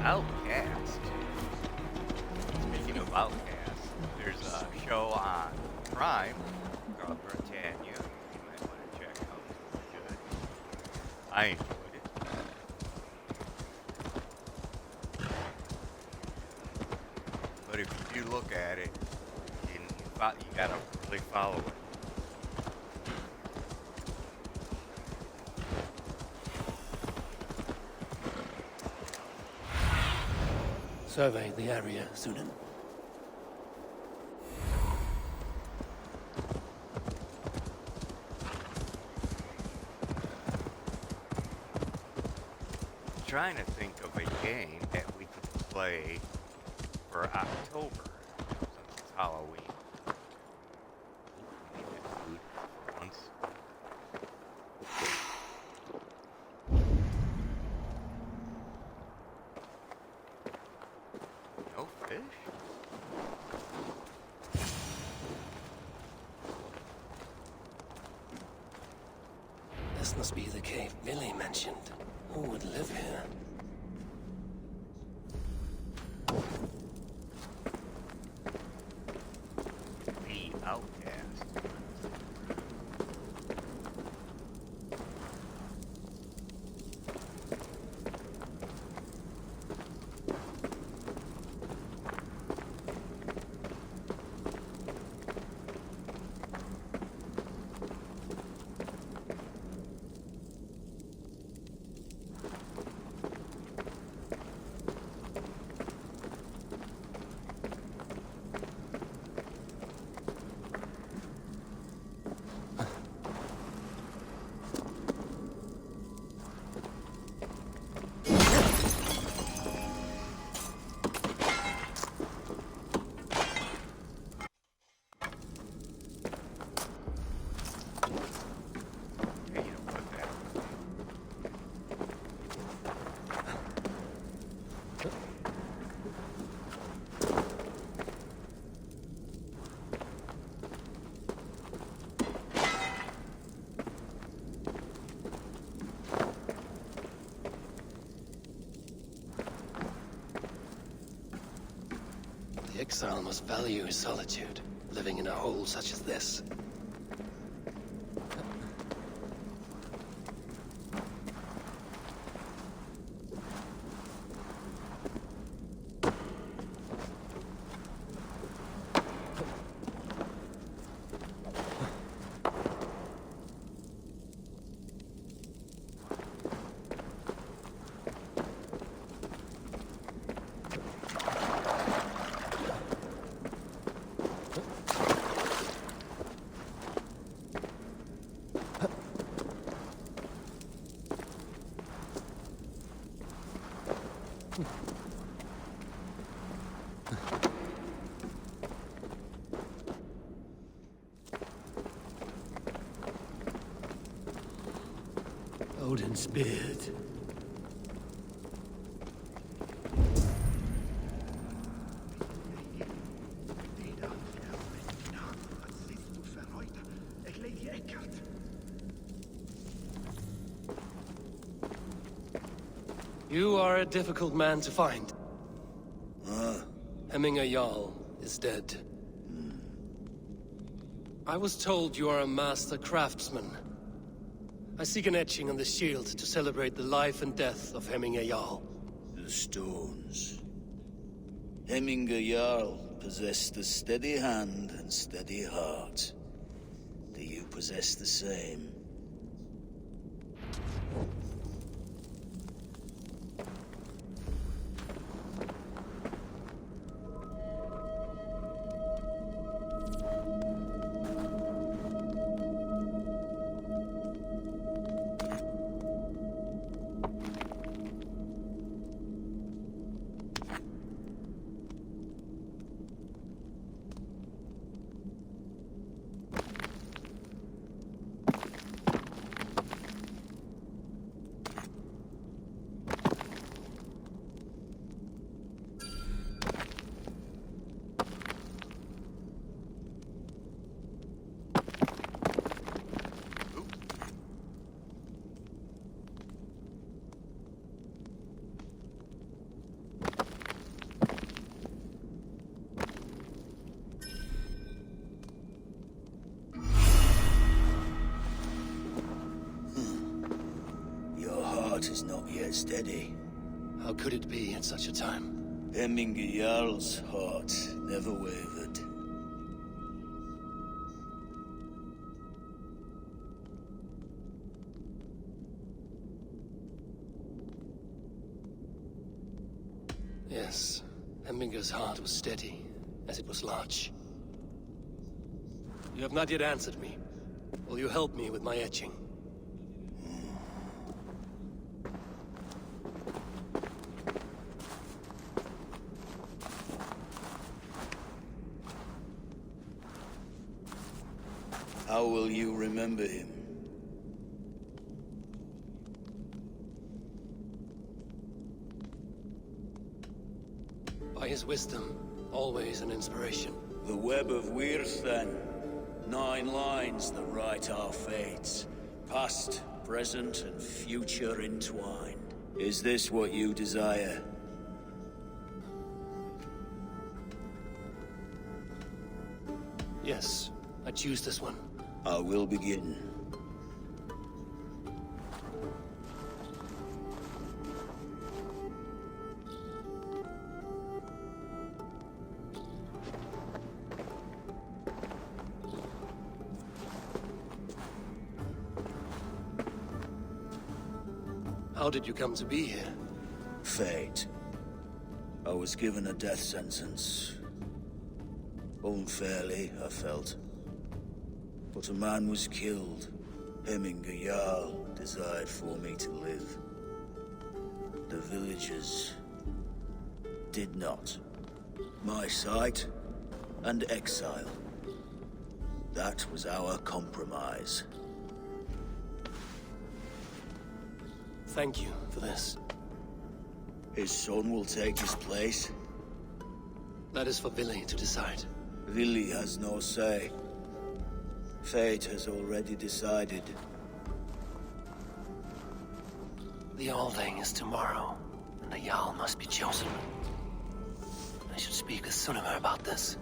Speaker 3: Outcast. Speaking of Outcast, there's a show on Prime called Britannia. You might want to check out. It's good. I enjoyed it. But if you do look at it, you gotta really follow it.
Speaker 4: Survey the area, Sunan.
Speaker 3: Trying to think of a game that we could play for October, since it's Halloween. Need that food for once. No fish?
Speaker 4: This must be the cave Billy mentioned. Who would live here?
Speaker 3: The Outcast.
Speaker 4: The exile must value his solitude, living in a hole such as this. Odin's beard. You are a difficult man to find. Hemminger Jarl is dead. I was told you are a master craftsman. I seek an etching on the shield to celebrate the life and death of Hemminger Jarl.
Speaker 20: The stones. Hemminger Jarl possessed a steady hand and steady heart. Do you possess the same? is not yet steady.
Speaker 4: How could it be at such a time?
Speaker 20: Hemminger Jarl's heart never wavered.
Speaker 4: Yes, Hemminger's heart was steady, as it was large. You have not yet answered me. Will you help me with my etching?
Speaker 20: How will you remember him?
Speaker 4: By his wisdom, always an inspiration.
Speaker 20: The web of Wirth, then. 9 lines that write our fates. Past, present, and future entwined. Is this what you desire?
Speaker 4: Yes, I choose this one.
Speaker 20: I will begin.
Speaker 4: How did you come to be here?
Speaker 20: Fate. I was given a death sentence. Unfairly, I felt. But a man was killed. Hemminger Jarl desired for me to live. The villagers did not. My sight and exile. That was our compromise.
Speaker 4: Thank you for this.
Speaker 20: His son will take his place.
Speaker 4: That is for Billy to decide.
Speaker 20: Billy has no say. Fate has already decided.
Speaker 4: The Alding is tomorrow, and the Jarl must be chosen. I should speak with Sunnema about this.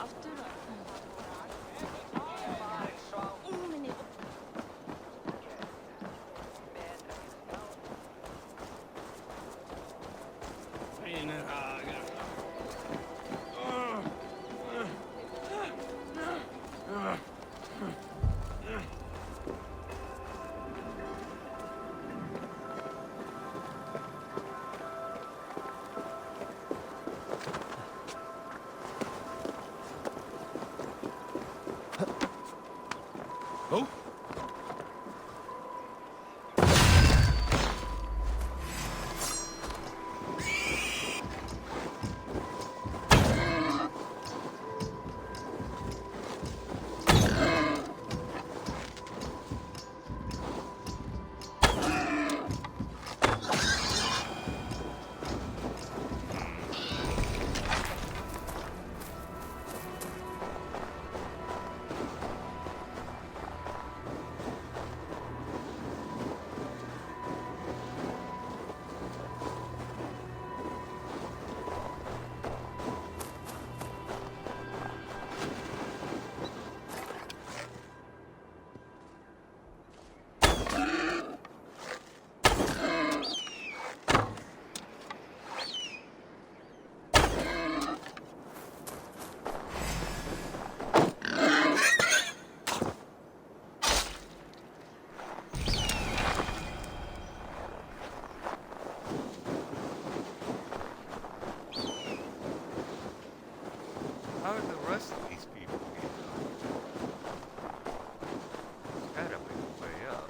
Speaker 8: aftur.
Speaker 4: Oh?
Speaker 3: How did the rest of these people get up? There's gotta be a way up.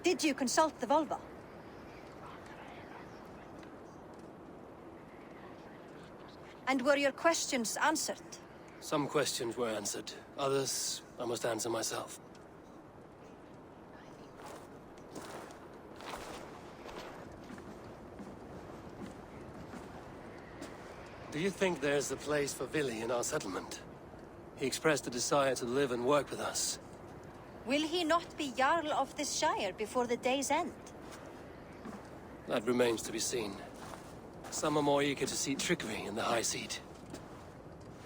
Speaker 15: Did you consult the Volva? And were your questions answered?
Speaker 4: Some questions were answered. Others, I must answer myself. Do you think there's a place for Vili in our settlement? He expressed a desire to live and work with us.
Speaker 15: Will he not be Jarl of this Shire before the day's end?
Speaker 4: That remains to be seen. Some are more eager to see Tryggvi in the high seat.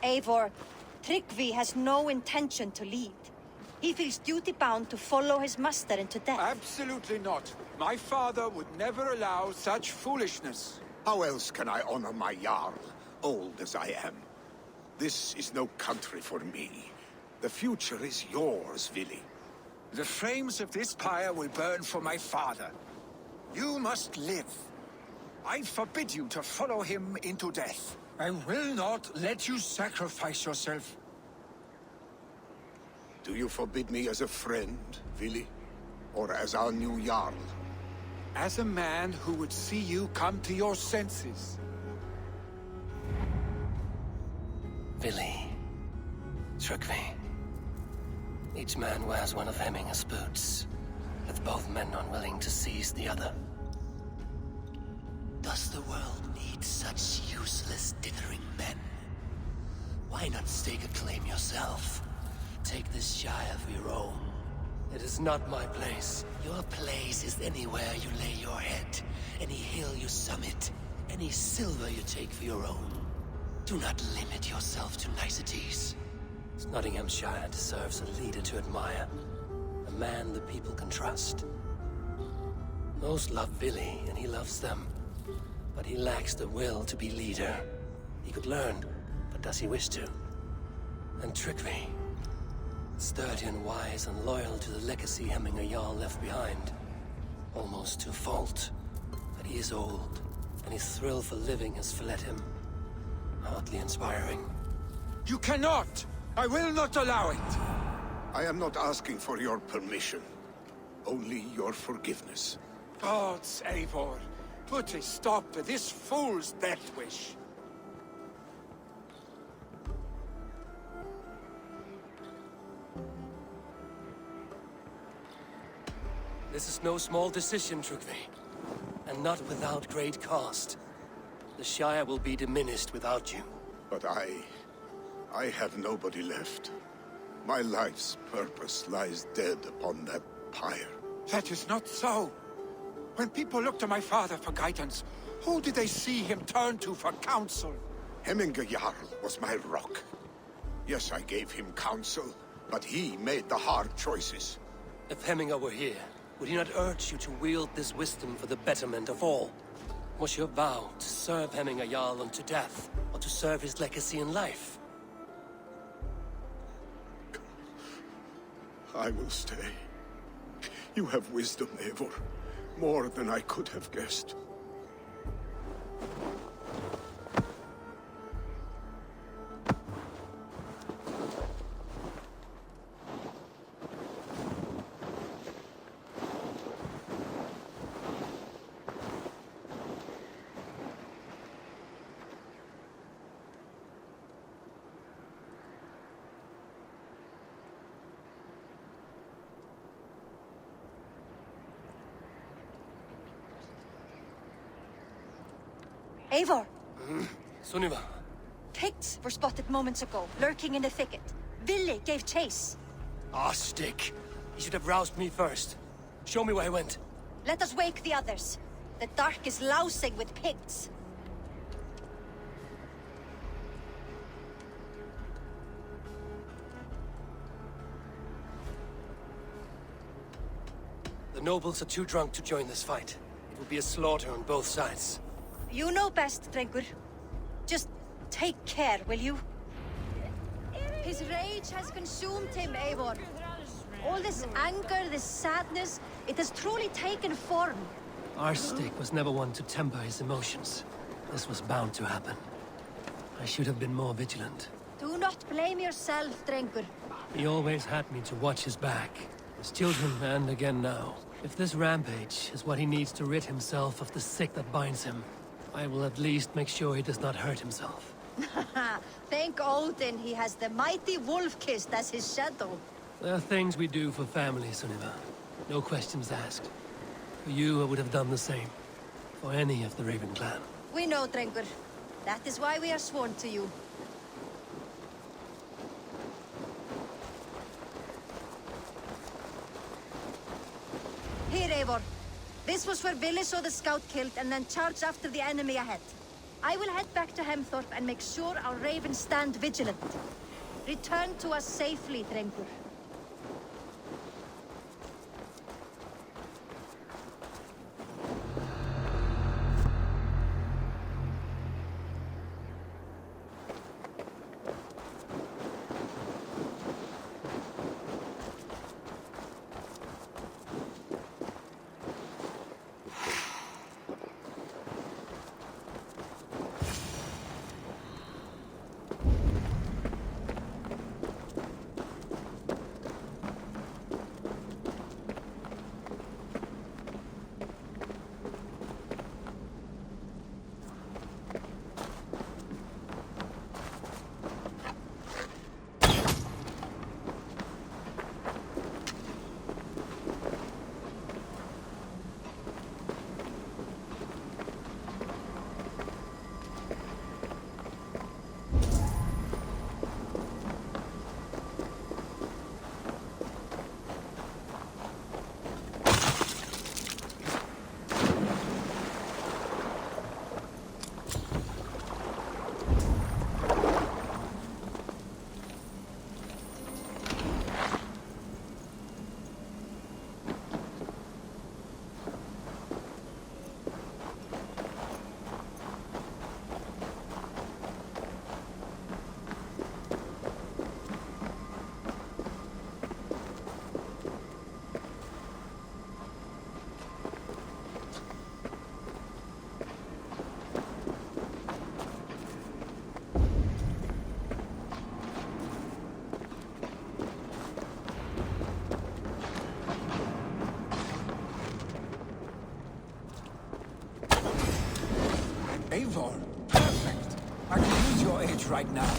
Speaker 15: Eivor, Tryggvi has no intention to lead. He feels duty-bound to follow his master into death.
Speaker 14: Absolutely not. My father would never allow such foolishness.
Speaker 11: How else can I honor my Jarl, old as I am? This is no country for me. The future is yours, Vili.
Speaker 14: The flames of this pyre will burn for my father. You must live. I forbid you to follow him into death. I will not let you sacrifice yourself.
Speaker 11: Do you forbid me as a friend, Vili? Or as our new Jarl?
Speaker 14: As a man who would see you come to your senses.
Speaker 4: Vili. Tryggvi. Each man wears one of Hemminger's boots, with both men unwilling to seize the other.
Speaker 21: Does the world need such useless, dithering men? Why not stake a claim yourself? Take this Shire for your own.
Speaker 4: It is not my place.
Speaker 21: Your place is anywhere you lay your head, any hill you summit, any silver you take for your own. Do not limit yourself to niceties.
Speaker 4: Nottinghamshire deserves a leader to admire. A man the people can trust. Most love Vili, and he loves them. But he lacks the will to be leader. He could learn, but does he wish to? And Tryggvi. Sturdy and wise and loyal to the legacy Hemminger Jarl left behind. Almost to a fault. But he is old, and his thrill for living has fled him. Hardly inspiring.
Speaker 14: You cannot! I will not allow it!
Speaker 11: I am not asking for your permission. Only your forgiveness.
Speaker 14: Gods, Eivor, put a stop to this fool's death wish.
Speaker 4: This is no small decision, Trygve. And not without great cost. The Shire will be diminished without you.
Speaker 11: But I have nobody left. My life's purpose lies dead upon that pyre.
Speaker 14: That is not so. When people look to my father for guidance, who did they see him turn to for counsel?
Speaker 11: Hemminge Jarl was my rock. Yes, I gave him counsel, but he made the hard choices.
Speaker 4: If Hemminge were here, would he not urge you to wield this wisdom for the betterment of all? Was your vow to serve Hemminge Jarl unto death, or to serve his legacy in life?
Speaker 11: I will stay. You have wisdom, Eivor. More than I could have guessed.
Speaker 15: Eivor!
Speaker 4: Sunniva.
Speaker 15: Picts were spotted moments ago, lurking in the thicket. Vili gave chase.
Speaker 4: Ah, stick. He should have roused me first. Show me where he went.
Speaker 15: Let us wake the others. The dark is lousing with Picts.
Speaker 4: The nobles are too drunk to join this fight. It will be a slaughter on both sides.
Speaker 15: You know best, Drengur. Just take care, will you? His rage has consumed him, Eivor. All this anger, this sadness, it has truly taken form.
Speaker 4: Our stick was never one to temper his emotions. This was bound to happen. I should have been more vigilant.
Speaker 15: Do not blame yourself, Drengur.
Speaker 4: He always had me to watch his back. His children, and again now. If this rampage is what he needs to rid himself of the sick that binds him, I will at least make sure he does not hurt himself.
Speaker 15: Thank Odin he has the mighty Wolf-Kissed as his shadow.
Speaker 4: There are things we do for family, Sunniva. No questions asked. For you, I would have done the same. For any of the Raven clan.
Speaker 15: We know, Drengur. That is why we are sworn to you. Here, Eivor. This was where Vili saw the scout killed and then charged after the enemy ahead. I will head back to Hemthorpe and make sure our ravens stand vigilant. Return to us safely, Drengur.
Speaker 14: right now.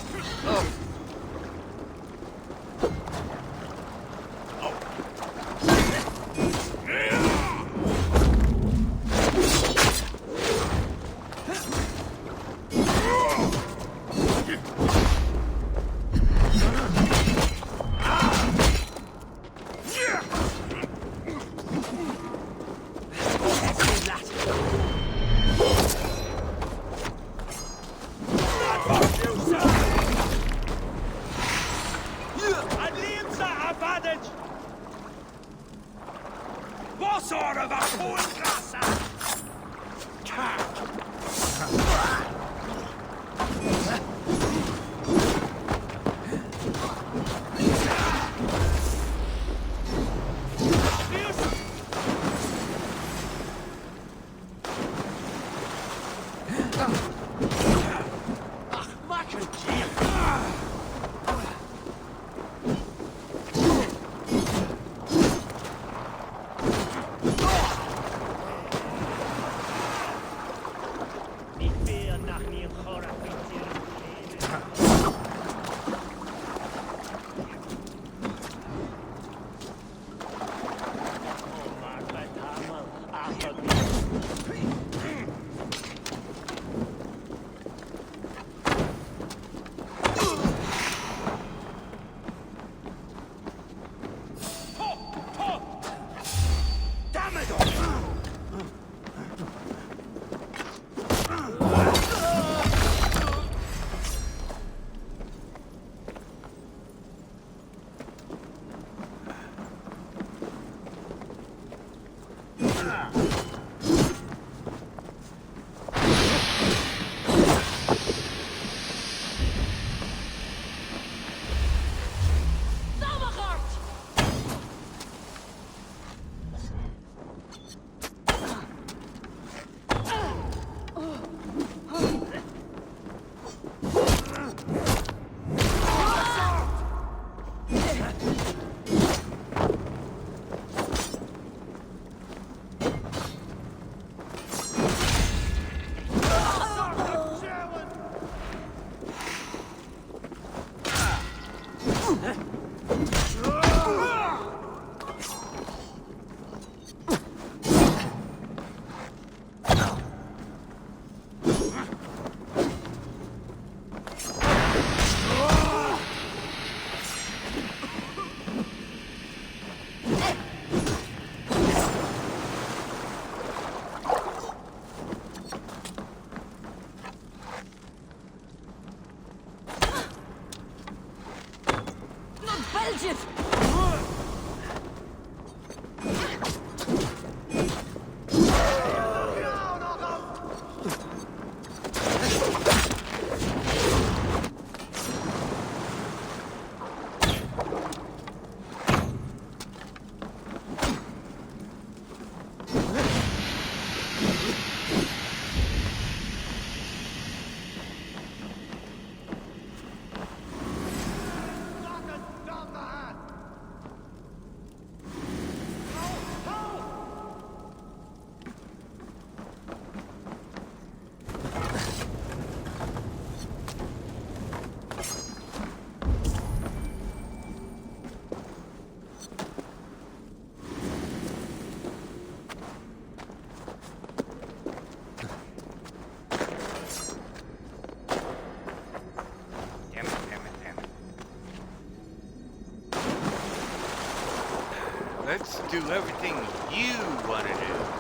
Speaker 3: Let's do everything you want to do.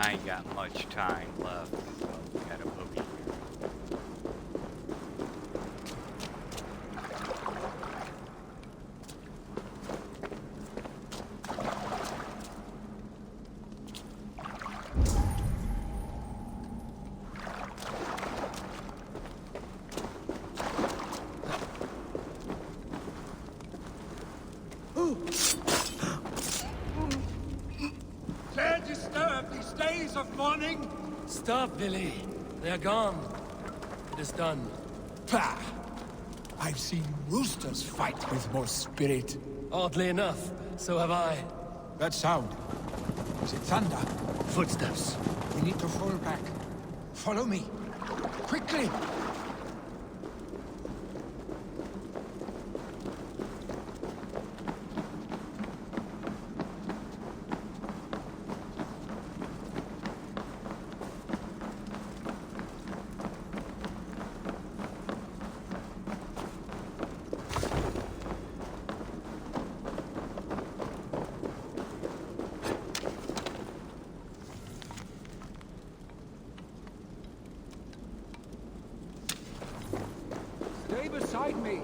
Speaker 3: I ain't got much time left, so we gotta boogie here.
Speaker 13: Dare disturb these days of mourning?
Speaker 4: Stop, Billy. They're gone. It is done.
Speaker 19: Pah! I've seen roosters fight with more spirit.
Speaker 4: Oddly enough, so have I.
Speaker 19: That sound. Is it thunder?
Speaker 4: Footsteps.
Speaker 19: We need to fall back. Follow me. Quickly!
Speaker 14: Stay beside me.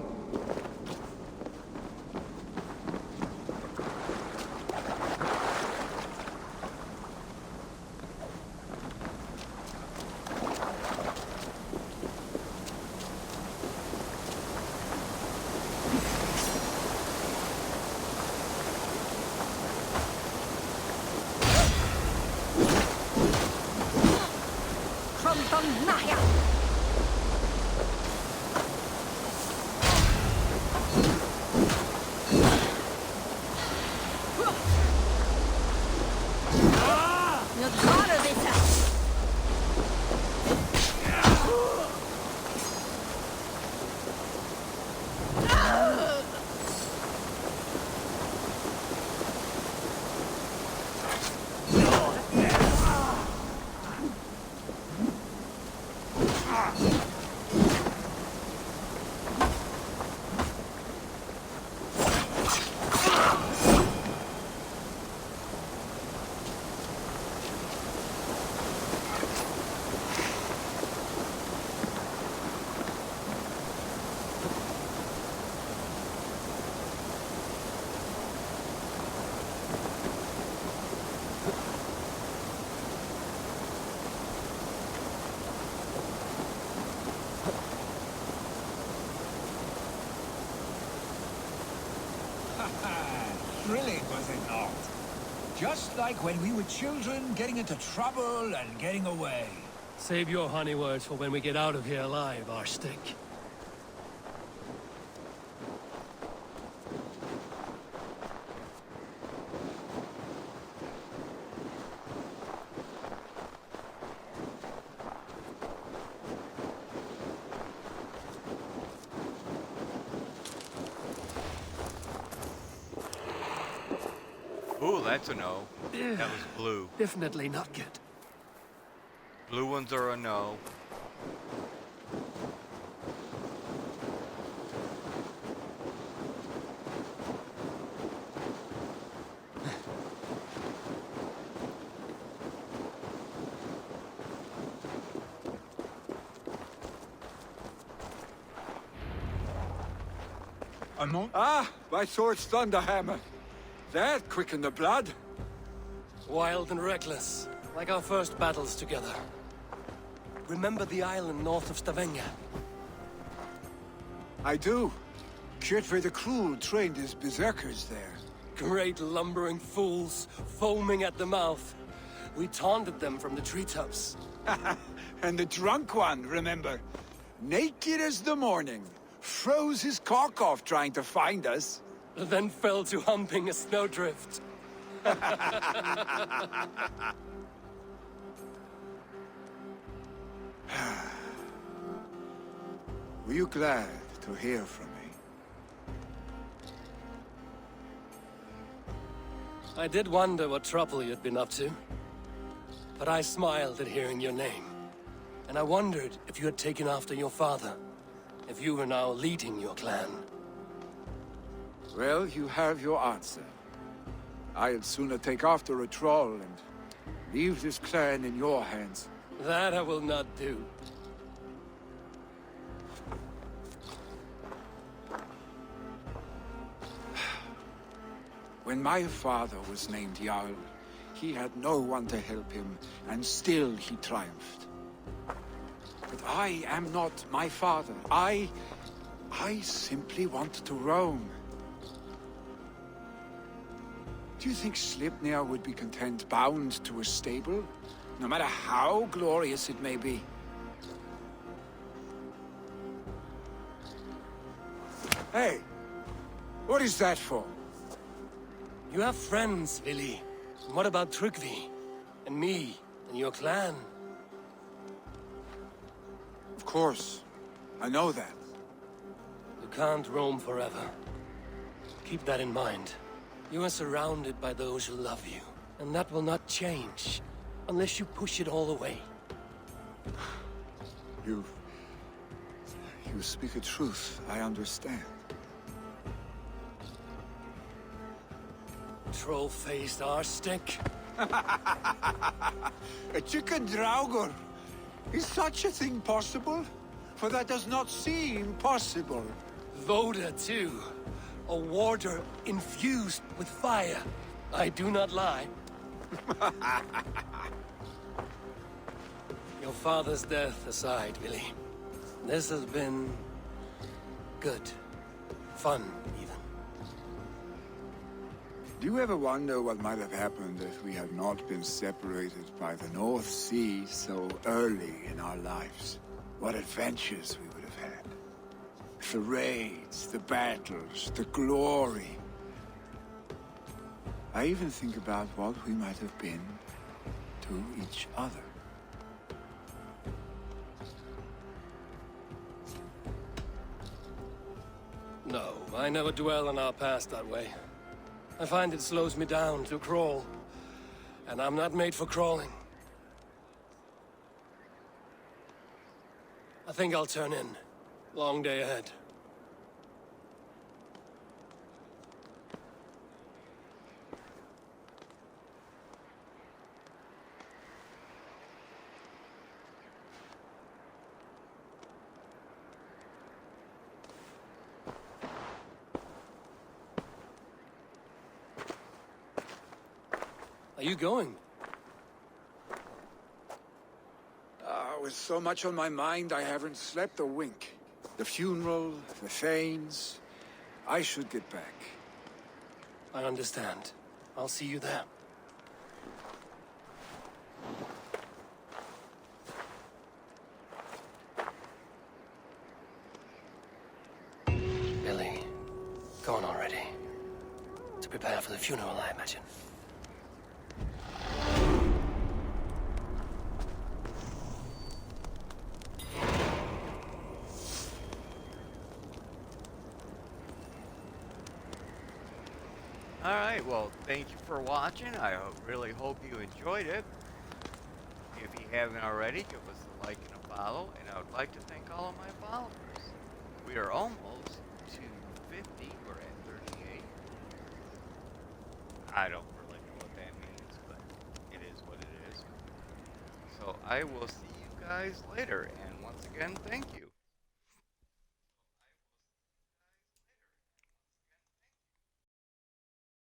Speaker 15: From Nahya!
Speaker 19: Thrilling, was it not? Just like when we were children, getting into trouble and getting away.
Speaker 4: Save your honey words for when we get out of here alive, Arstick.
Speaker 3: Ooh, that's a no. That was blue.
Speaker 4: Definitely not good.
Speaker 3: Blue ones are a no.
Speaker 14: Ah, my sword's thunderhammer. That quickened the blood.
Speaker 4: Wild and reckless, like our first battles together. Remember the island north of Stavanger?
Speaker 14: I do. Kjotve the Cruel trained his berserkers there.
Speaker 4: Great lumbering fools, foaming at the mouth. We taunted them from the treetops.
Speaker 14: And the drunk one, remember? Naked as the morning. Froze his cock off trying to find us.
Speaker 4: Then fell to humping a snowdrift.
Speaker 14: Were you glad to hear from me?
Speaker 4: I did wonder what trouble you'd been up to. But I smiled at hearing your name. And I wondered if you had taken after your father. If you were now leading your clan.
Speaker 14: Well, you have your answer. I'd sooner take after a troll and Leave this clan in your hands.
Speaker 4: That I will not do.
Speaker 14: When my father was named Jarl, he had no one to help him, and still he triumphed. But I am not my father. I simply want to roam. Do you think Sleipnir would be content bound to a stable, no matter how glorious it may be? Hey, what is that for?
Speaker 4: You have friends, Vili. And what about Tryggvi? And me? And your clan?
Speaker 14: Of course. I know that.
Speaker 4: You can't roam forever. Keep that in mind. You are surrounded by those who love you. And that will not change. Unless you push it all away.
Speaker 14: You speak a truth. I understand.
Speaker 4: Troll-faced arse-stick.
Speaker 14: A chicken draugur. Is such a thing possible? For that does not seem possible.
Speaker 4: Voda, too. A warder infused with fire. I do not lie. Your father's death aside, Vili. This has been... good. Fun, even.
Speaker 14: Do you ever wonder what might have happened if we had not been separated by the North Sea so early in our lives? What adventures we would have had. The raids, the battles, the glory. I even think about what we might have been to each other.
Speaker 4: No, I never dwell on our past that way. I find it slows me down to crawl. And I'm not made for crawling. I think I'll turn in. Long day ahead. Are you going?
Speaker 14: With so much on my mind, I haven't slept a wink. The funeral, the Thanes. I should get back.
Speaker 4: I understand. I'll see you there. Billy, go on already. To prepare for the funeral, I imagine.
Speaker 3: Alright, well, thank you for watching. I really hope you enjoyed it. If you haven't already, give us a like and a follow. And I would like to thank all of my followers. We are almost to 50. We're at 38. I don't really know what that means, but it is what it is. So I will see you guys later. And once again, thank you.